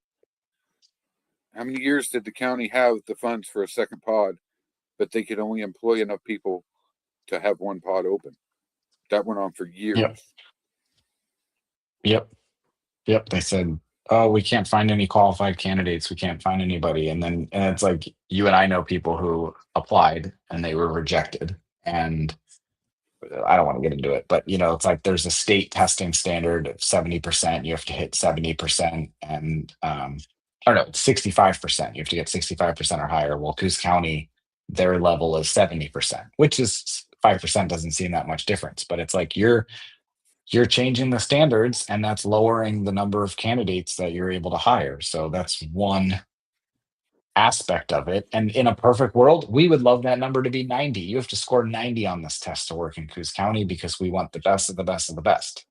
How many years did the county have the funds for a second pod, but they could only employ enough people to have one pod open? That went on for years. yep, yep, yep. They said, "Oh, we can't find any qualified candidates. We can't find anybody." And it's like you and I know people who applied and they were rejected. And I don't want to get into it, but it's like there's a state testing standard of 70%. You have to hit 70%, and or no, it's 65%. You have to get 65% or higher. Well, Coos County, their level is 70%, which is 5% doesn't seem that much difference, but it's like you're changing the standards, and that's lowering the number of candidates that you're able to hire. So that's one aspect of it. And in a perfect world, we would love that number to be 90. You have to score 90 on this test to work in Coos County because we want the best of the best of the best.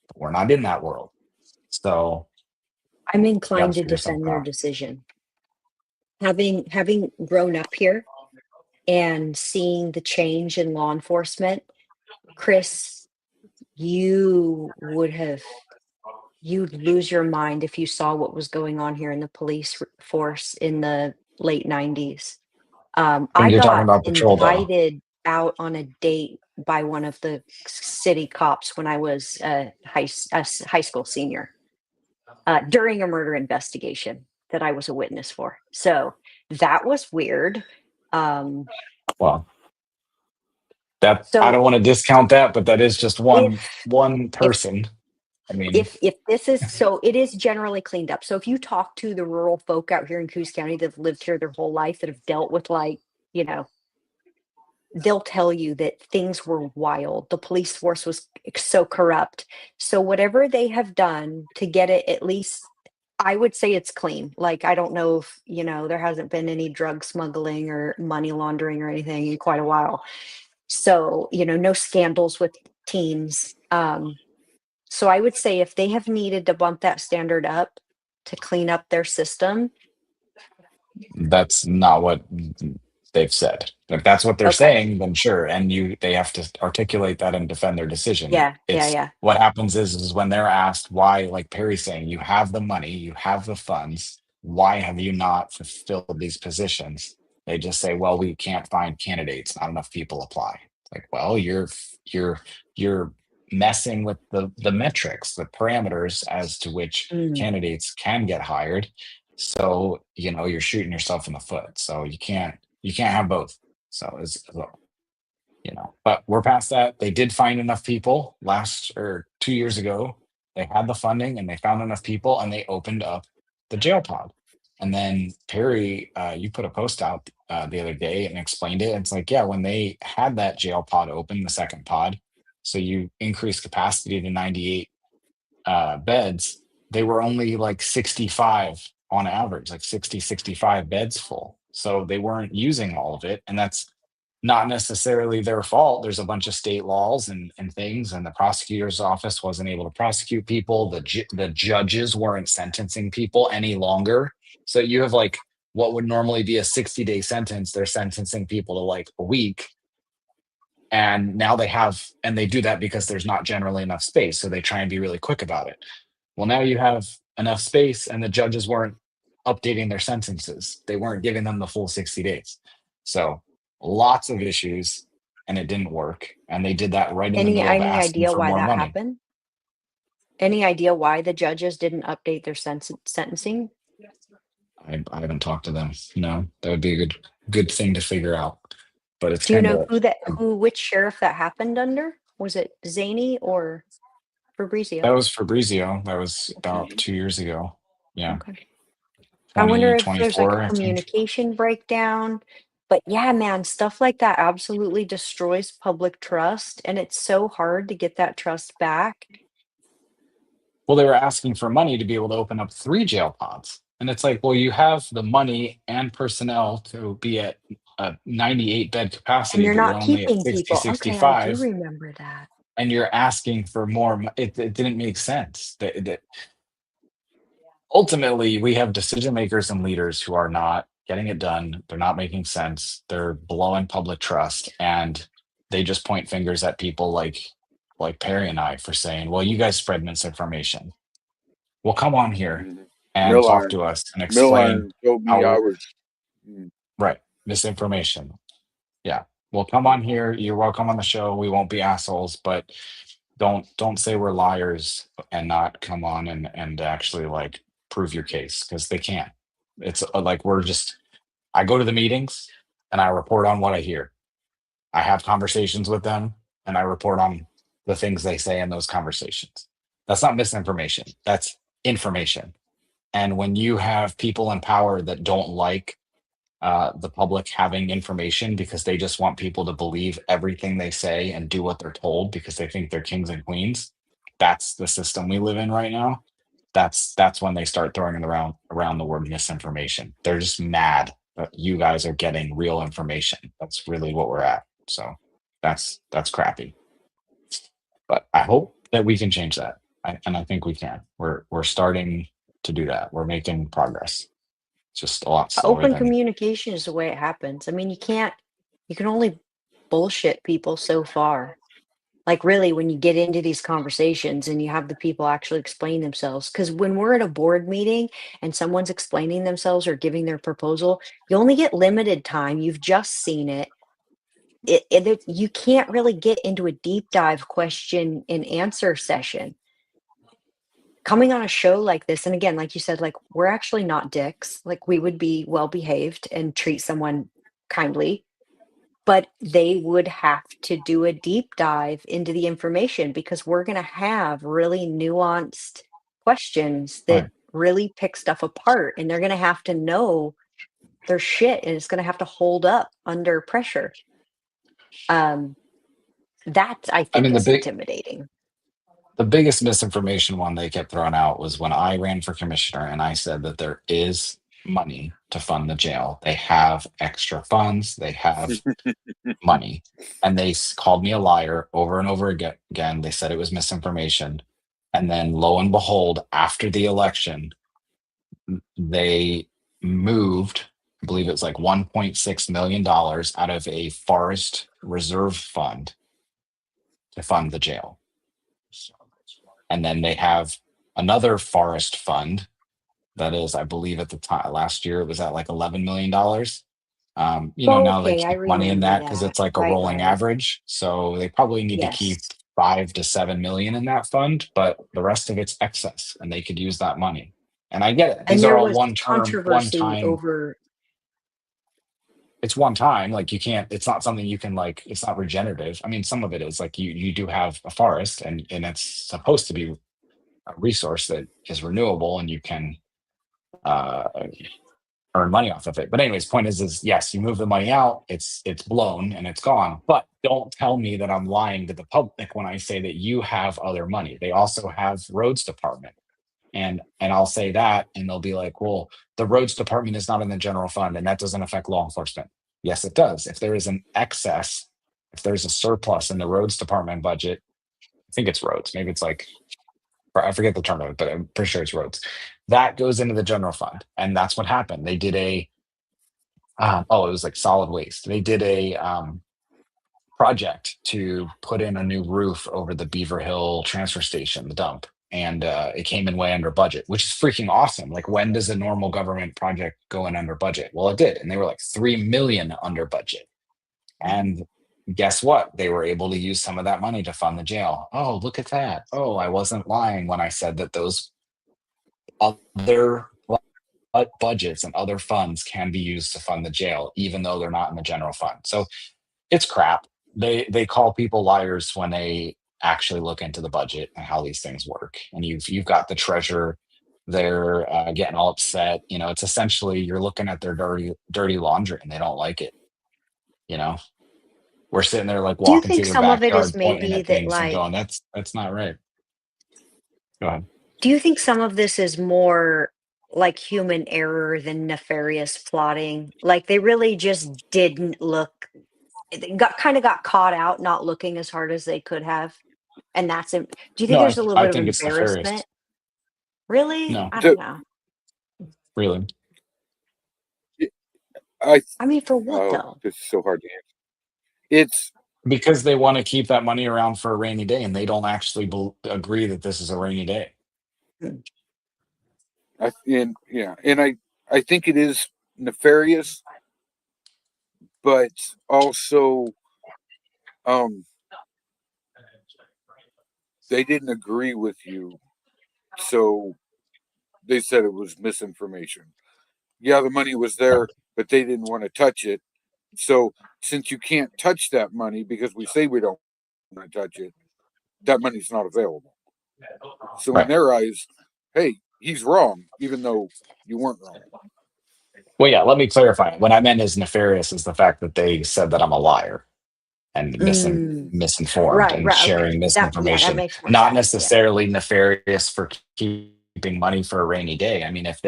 But we're not in that world. So I'm you got inclined to to figure defend something their out. decision. Having grown up here and seeing the change in law enforcement, Chris, you would have you'd lose your mind if you saw what was going on here in the police force in the late 90s. When I you're talking got about patrol, though, invited out on a date by one of the city cops when I was a high school senior during a murder investigation that I was a witness for. So that was weird. Um, well, that I so don't want to discount that, but that is just one if one if person. I mean, if this is so it is generally cleaned up. So if you talk to the rural folk out here in Coos County that have lived here their whole life that have dealt with you know, they'll tell you that things were wild. The police force was so corrupt. So whatever they have done to get it at least I would say it's clean. Like, I don't know if, there hasn't been any drug smuggling or money laundering or anything in quite a while. So, no scandals with teens. So I would say if they have needed to bump that standard up to clean up their system, That's not what they've said. If that's what they're okay. saying, then sure. And they have to articulate that and defend their decision. Yeah, yeah, It's yeah. what happens is when they're asked why, like Perry's saying, you have the money, you have the funds. Why have you not fulfilled these positions? They just say, well, we can't find candidates. Not enough people apply. Like, well, you're you're messing with the metrics, the parameters as to which Mm. candidates can get hired. So, you're shooting yourself in the foot. So you can't have both. So but we're past that. They did find enough people last or 2 years ago. They had the funding and they found enough people and they opened up the jail pod. And then Perry, you put a post out the other day and explained it. It's like, yeah, when they had that jail pod open, the second pod, so you increase capacity to 98 beds, they were only like 65 on average, like 60, 65 beds full. So they weren't using all of it. And that's not necessarily their fault. There's a bunch of state laws and things, and the prosecutor's office wasn't able to prosecute people. The judges weren't sentencing people any longer. So you have like what would normally be a 60-day sentence, they're sentencing people to like a week. And now and they do that because there's not generally enough space. So they try and be really quick about it. Well, now you have enough space, and the judges weren't updating their sentences. They weren't giving them the full 60 days. So lots of issues, and it didn't work. And they did that right in the Any middle of any asking idea for why more that money. happened? Any idea why the judges didn't update their sentencing? I haven't talked to them. No, that would be a good thing to figure out. But it's Do you kind know of which sheriff that happened under? Was it Zaney or that Fabrizio? was Fabrizio. That was about 2 years ago. Yeah, Okay. I wonder if there's like a 2024, I think. communication breakdown. But yeah, man, stuff like that absolutely destroys public trust, and it's so hard to get that trust back. Well, they were asking for money to be able to open up 3 jail pods. And it's like, well, you have the money and personnel to be at a 98 bed And capacity, you're but you're not only at keeping 60, people. Okay, I do 65, remember that. and you're asking for more. It didn't make sense. Ultimately, we have decision makers and leaders who are not getting it done. They're not making sense. They're blowing public trust, and they just point fingers at people like Perry and I for saying, well, you guys spread misinformation. Well, come on here Mhm. and Mill talk iron. to us and Mill explain iron told me I how was. Mm. right misinformation. Yeah. Well, come on here. You're welcome on the show. We won't be assholes, but don't say we're liars and not come on and actually like prove your case because they can't. It's like I go to the meetings and I report on what I hear. I have conversations with them and I report on the things they say in those conversations. That's not misinformation. That's information. And when you have people in power that don't like the public having information because they just want people to believe everything they say and do what they're told because they think they're kings and queens, that's the system we live in right now. That's when they start throwing it around the word misinformation. They're just mad that you guys are getting real information. That's really what we're at. So that's crappy. But I hope that we can change that. And I think we can. We're starting to do that. We're making progress. It's just a lot slower Open than communication is the way it happens. I mean, you can only bullshit people so far. Like, really, when you get into these conversations and you have the people actually explain themselves, because when we're at a board meeting and someone's explaining themselves or giving their proposal, you only get limited time. You've just seen it. You can't really get into a deep dive question and answer session. Coming on a show like this, and again, like you said, like, we're actually not dicks. Like, we would be well behaved and treat someone kindly, but they would have to do a deep dive into the information because we're going to have really nuanced questions that right. really pick stuff apart, and they're going to have to know their shit, and it's going to have to hold up under pressure. That I I think mean, the is big intimidating. The biggest misinformation one they kept throwing out was when I ran for commissioner and I said that there is money to fund the jail. They have extra funds, they have money. And they called me a liar over and over again. They said it was misinformation. And then lo and behold, after the election, they moved, I believe it was like $1.6 million out of a forest reserve fund to fund the jail. And then they have another forest fund that is, I believe at the time last year, it was at like $11 million. Now they Okay, I keep money in remember that because that. it's like a Right, rolling right. average. So they probably need to keep Yes. 5 to 7 million in that fund, but the rest of it's excess and they could use that money. And I get it. These And are there all was one controversy time. over It's one time. Like you can't, it's not something you can like, it's not regenerative. I mean, some of it is like you do have a forest and it's supposed to be a resource that is renewable and you can uh earn money off of it. But anyways, point is yes, you move the money out, it's blown and it's gone. But don't tell me that I'm lying to the public when I say that you have other money. They also have roads department. And I'll say that and they'll be like, well, the roads department is not in the general fund and that doesn't affect law enforcement. Yes, it does. If there is an excess, if there's a surplus in the roads department budget, I think it's roads, maybe it's like I forget the term of it, but I'm pretty sure it's roads. That goes into the general fund, and that's what happened. They did it was like solid waste. They did a project to put in a new roof over the Beaver Hill transfer station, the dump, and it came in way under budget, which is freaking awesome. Like, when does a normal government project go in under budget? Well, it did, and they were like 3 million under budget. And guess what? They were able to use some of that money to fund the jail. Oh, look at that. Oh, I wasn't lying when I said that those other budgets and other funds can be used to fund the jail, even though they're not in the general fund. So it's crap. They call people liars when they actually look into the budget and how these things work. And you've got the treasurer, they're getting all upset. It's essentially you're looking at their dirty laundry and they don't like it. You know, we're sitting there like Do you walking think through their some of it is backyard, pointing maybe at that, things and like, going, that's not right. Go ahead. do you think some of this is more like human error than nefarious plotting? Like they really just didn't look, they got caught out not looking as hard as they could have. And do you think No, there's a little I bit of think it's embarrassment? nefarious. Really? No, I So don't know. really. I I mean, for what oh, though? it's so hard to answer. It's Because they want to keep that money around for a rainy day and they don't actually agree that this is a rainy day. Hmm. I think it is nefarious, but also they didn't agree with you, so they said it was misinformation. Yeah, the money was there, but they didn't want to touch it. So since you can't touch that money because we say we don't want to touch it, that money's not available. So in Right. their eyes, hey, he's wrong, even though you weren't wrong. Well, yeah, let me clarify. What I meant is nefarious is the fact that they said that I'm a liar and Mm. misinformed Right, and right. Okay. sharing That misinformation, makes more not sense. Yeah. necessarily nefarious for keeping money for a rainy day. I mean, if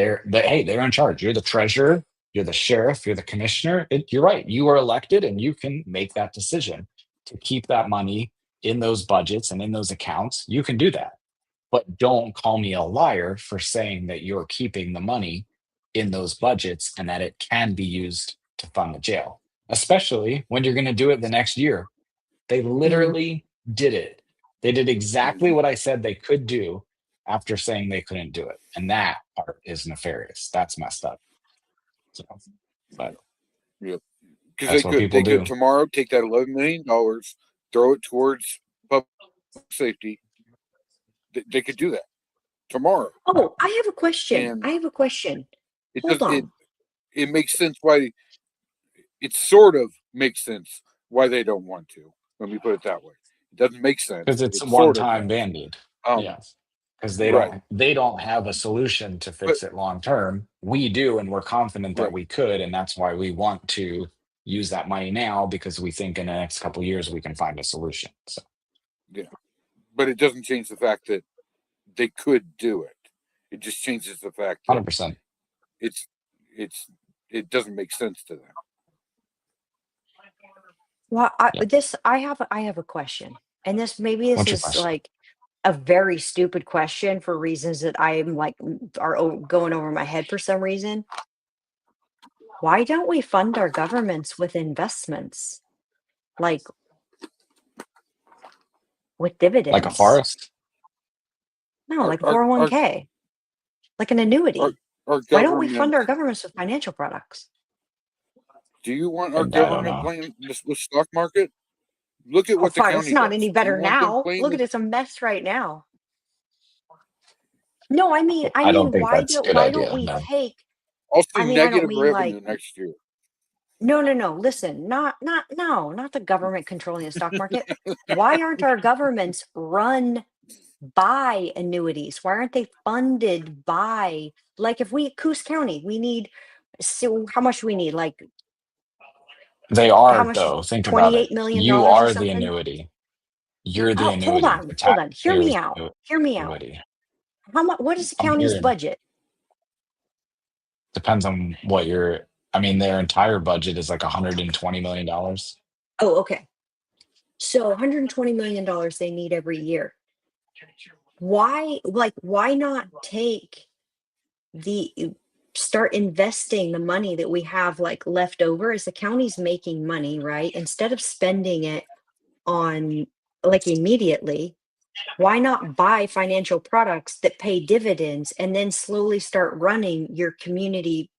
hey, they're in charge. You're the treasurer, you're the sheriff, you're the commissioner. You're right. You are elected and you can make that decision to keep that money in those budgets and in those accounts. You can do that. But don't call me a liar for saying that you're keeping the money in those budgets and that it can be used to fund the jail, especially when you're going to do it the next year. They Mhm. literally did it. They did exactly Mhm. what I said they could do after saying they couldn't do it. And that part is nefarious. That's messed up. So, but Yeah, because that's what people they could do. tomorrow take that $11 million, throw it towards public safety. They could do that tomorrow, Oh, I have a question. and I have a question. it Hold does on. it makes sense why it sort of makes sense why they don't want to. Let me put it that way. It doesn't make Because sense. it's a It sort of one-time does. band-aid. Um, Yes. Because right, they don't have a solution to but fix it long term. We do, and we're confident that right, we could, and that's why we want to use that money now because we think in the next couple of years we can find a solution. So yeah. but it doesn't change the fact that they could do it. It just changes the fact that 100%. it doesn't make sense to them. Well, Yeah. I have a question, and maybe this What's your is question? like a very stupid question for reasons that I'm like going over my head for some reason. Why don't we fund our governments with investments, like with Like a dividends? forest? No, like a Our 401k, like an annuity. our Why don't we fund government. our governments with financial products? Do you want our I don't government know. playing the stock market? Look at Oh, what the fine, it's county not does. any Do you better want them now. playing Look at the? it's a mess right now. No, I mean, I don't think that's a good why don't idea. we No. take? I'll I see mean, I don't negative mean like revenue next year. no, no, no. Listen, not the government controlling the stock market. Why aren't our governments run by annuities? Why aren't they funded by, like, if we Coos County, we need, so how much do we need? Like They how are, much? though. Think about it. $28 million You or are the something? annuity. You're the Oh, annuity. The hold on. Hear me taxpayers out. the Hear me out. annuity. How much? What is the I'm county's hearing. budget? Depends on what your. I mean, their entire budget is like $120 million. Oh, okay. So $120 million they need every year. Why not take start investing the money that we have like left over, as the county's making money, right? Instead of spending it on like immediately, why not buy financial products that pay dividends and then slowly start running your community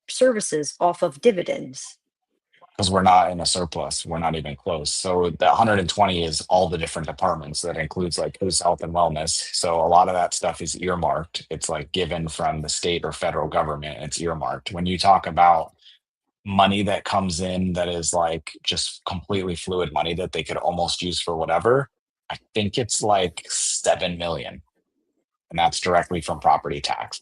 services off of dividends? Because we're not in a surplus. We're not even close. So the 120 is all the different departments. That includes like who's health and wellness. So a lot of that stuff is earmarked. It's like given from the state or federal government. It's earmarked. When you talk about money that comes in that is like just completely fluid money that they could almost use for whatever, I think it's like 7 million. And that's directly from property tax.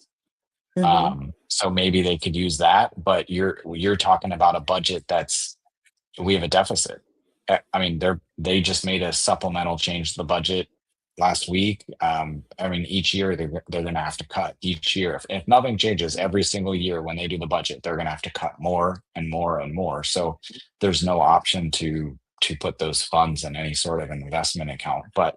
Hmm. So maybe they could use that, but you're talking about a budget we have a deficit. I mean, they just made a supplemental change to the budget last week. I mean, each year they're going to have to cut each year. If nothing changes every single year when they do the budget, they're going to have to cut more and more and more. So there's no option to put those funds in any sort of an investment account. But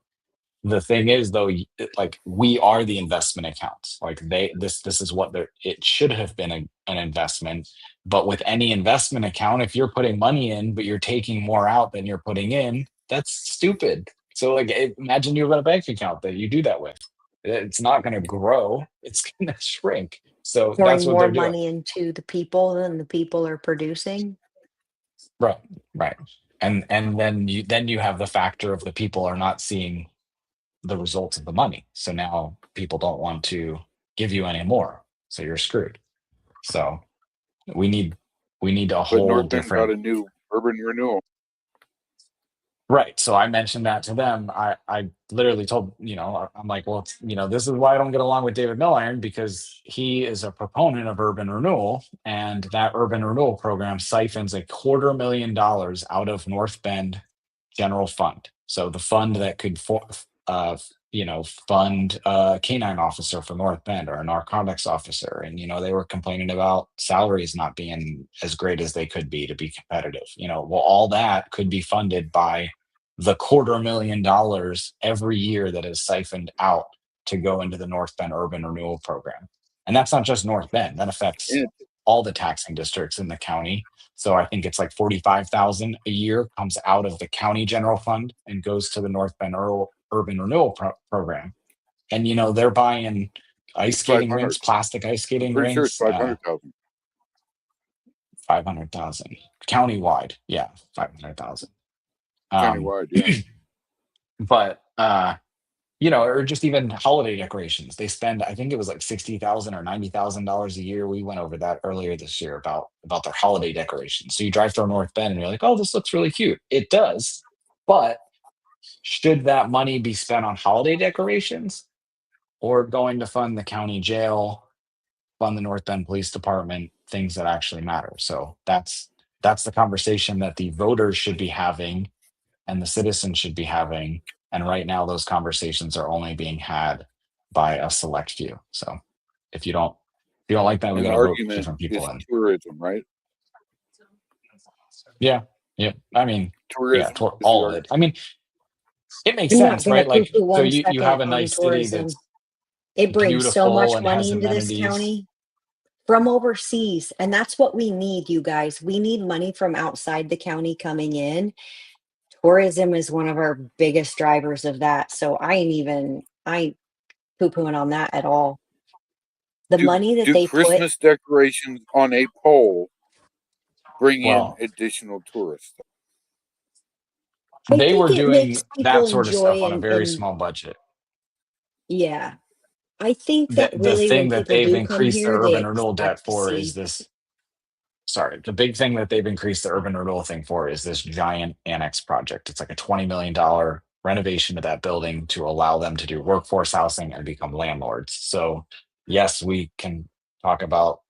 the thing is, though, like we are the investment accounts. Like this is what it should have been an investment. But with any investment account, if you're putting money in but you're taking more out than you're putting in, that's stupid. So like imagine you have a bank account that you do that with. It's not going to grow. It's going to shrink. So that's Pouring what more they're doing. money into the people than the people are producing. Right. Right. And then you have the factor of the people are not seeing the results of the money. So now people don't want to give you any more. So you're screwed. So we need a But whole North Bend got different. a new urban renewal. Right. So I mentioned that to them. I literally told, I'm like, well, this is why I don't get along with David Milliron, because he is a proponent of urban renewal, and that urban renewal program siphons $250,000 out of North Bend general fund. So the fund that could fund a canine officer for North Bend or a narcotics officer. And, they were complaining about salaries not being as great as they could be to be competitive. Well, all that could be funded by the $250,000 every year that is siphoned out to go into the North Bend Urban Renewal Program. And that's not just North Bend, that affects And all the taxing districts in the county. So I think it's like 45,000 a year comes out of the county general fund and goes to the North Bend Urban Renewal Program. And they're buying ice it's skating 500. rinks, plastic ice I'm skating pretty sure it's rinks, 500,000. 500,000 countywide. Yeah, 500,000. Countywide, yeah. But or just even holiday decorations. They spend, I think it was like $60,000 or $90,000 a year. We went over that earlier this year about their holiday decorations. So you drive through North Bend and you're like, oh, this looks really cute. It does, but should that money be spent on holiday decorations or going to fund the county jail, fund the North Bend Police Department, things that actually matter? So that's the conversation that the voters should be having and the citizens should be having. And right now, those conversations are only being had by a select few. So if you don't like that, we And got the to vote argument different people is in. tourism, right? Yeah. I mean, yeah, Tourism is the all of argument. it. I mean, it makes I'm not sense, going to right? Like, poo-poo so one you have second a on nice city tourism. that's It brings so beautiful much and has money into this amenities. county from overseas, and that's what we need, you guys. We need money from outside the county coming in. Tourism is one of our biggest drivers of that. So I ain't poo-pooing on that at all. The money that Do they put, Christmas decorations on a pole bring in Well, additional tourists? I they think were it doing makes people that sort of stuff enjoy on a very and small budget. yeah. I think The that really when thing that people they've do come increased the here, they urban renewal debt expect to for is see. this. Sorry, the big thing that they've increased the urban renewal thing for is this giant annex project. It's like a $20 million renovation of that building to allow them to do workforce housing and become landlords. So yes, we can talk about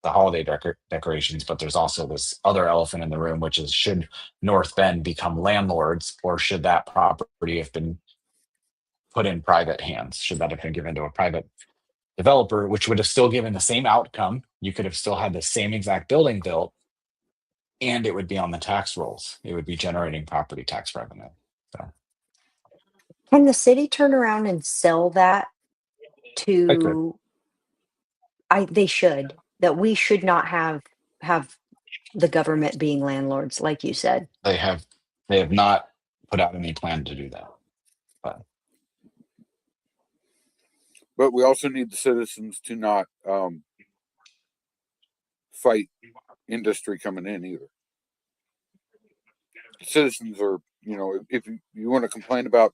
the holiday decorations, but there's also this other elephant in the room, which is, should North Bend become landlords, or should that property have been put in private hands? Should that have been given to a private developer, which would have still given the same outcome? You could have still had the same exact building built, and it would be on the tax rolls. It would be generating property tax revenue. So Can the city turn around and sell that I could. to they should. That we should not have the government being landlords, like you said. They have not put out any plan to do that. But we also need the citizens to not fight industry coming in either. Citizens are, if you want to complain about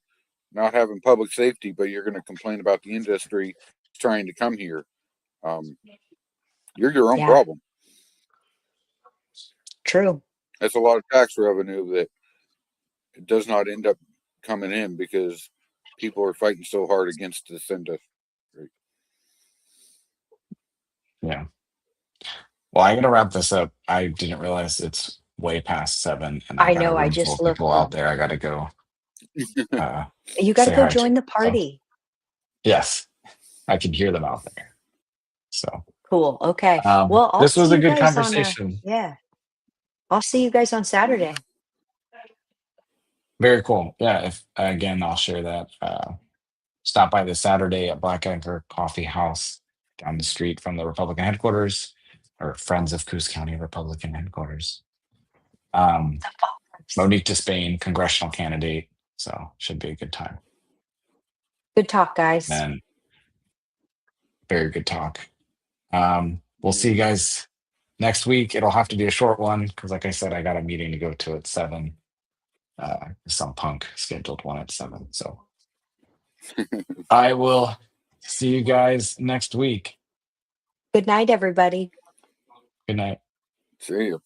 not having public safety, but you're going to complain about the industry trying to come here, you're your own Yeah, problem. true. That's a lot of tax revenue that it does not end up coming in because people are fighting so hard against this industry. yeah. Well, I'm gonna wrap this up. I didn't realize it's way past 7, and I I got a know. I room full just of people looked. out there. I gotta go You got to say go hi to. join the So party. yes, I can hear them out there. So Cool. Okay. Well, I'll this see was a you good guys on conversation. yeah. I'll see you guys on Saturday. Very cool. Yeah. If again, I'll share that. Stop by this Saturday at Black Anchor Coffee House down the street from the Republican headquarters, or Friends of Coos County Republican headquarters. Monique Despain, congressional candidate. So should be a good time. Good talk, guys. And very good talk. We'll see you guys next week. It'll have to be a short one because, like I said, I got a meeting to go to at 7. Some punk scheduled one at 7. So I will see you guys next week. Good night, everybody. Good night. See you.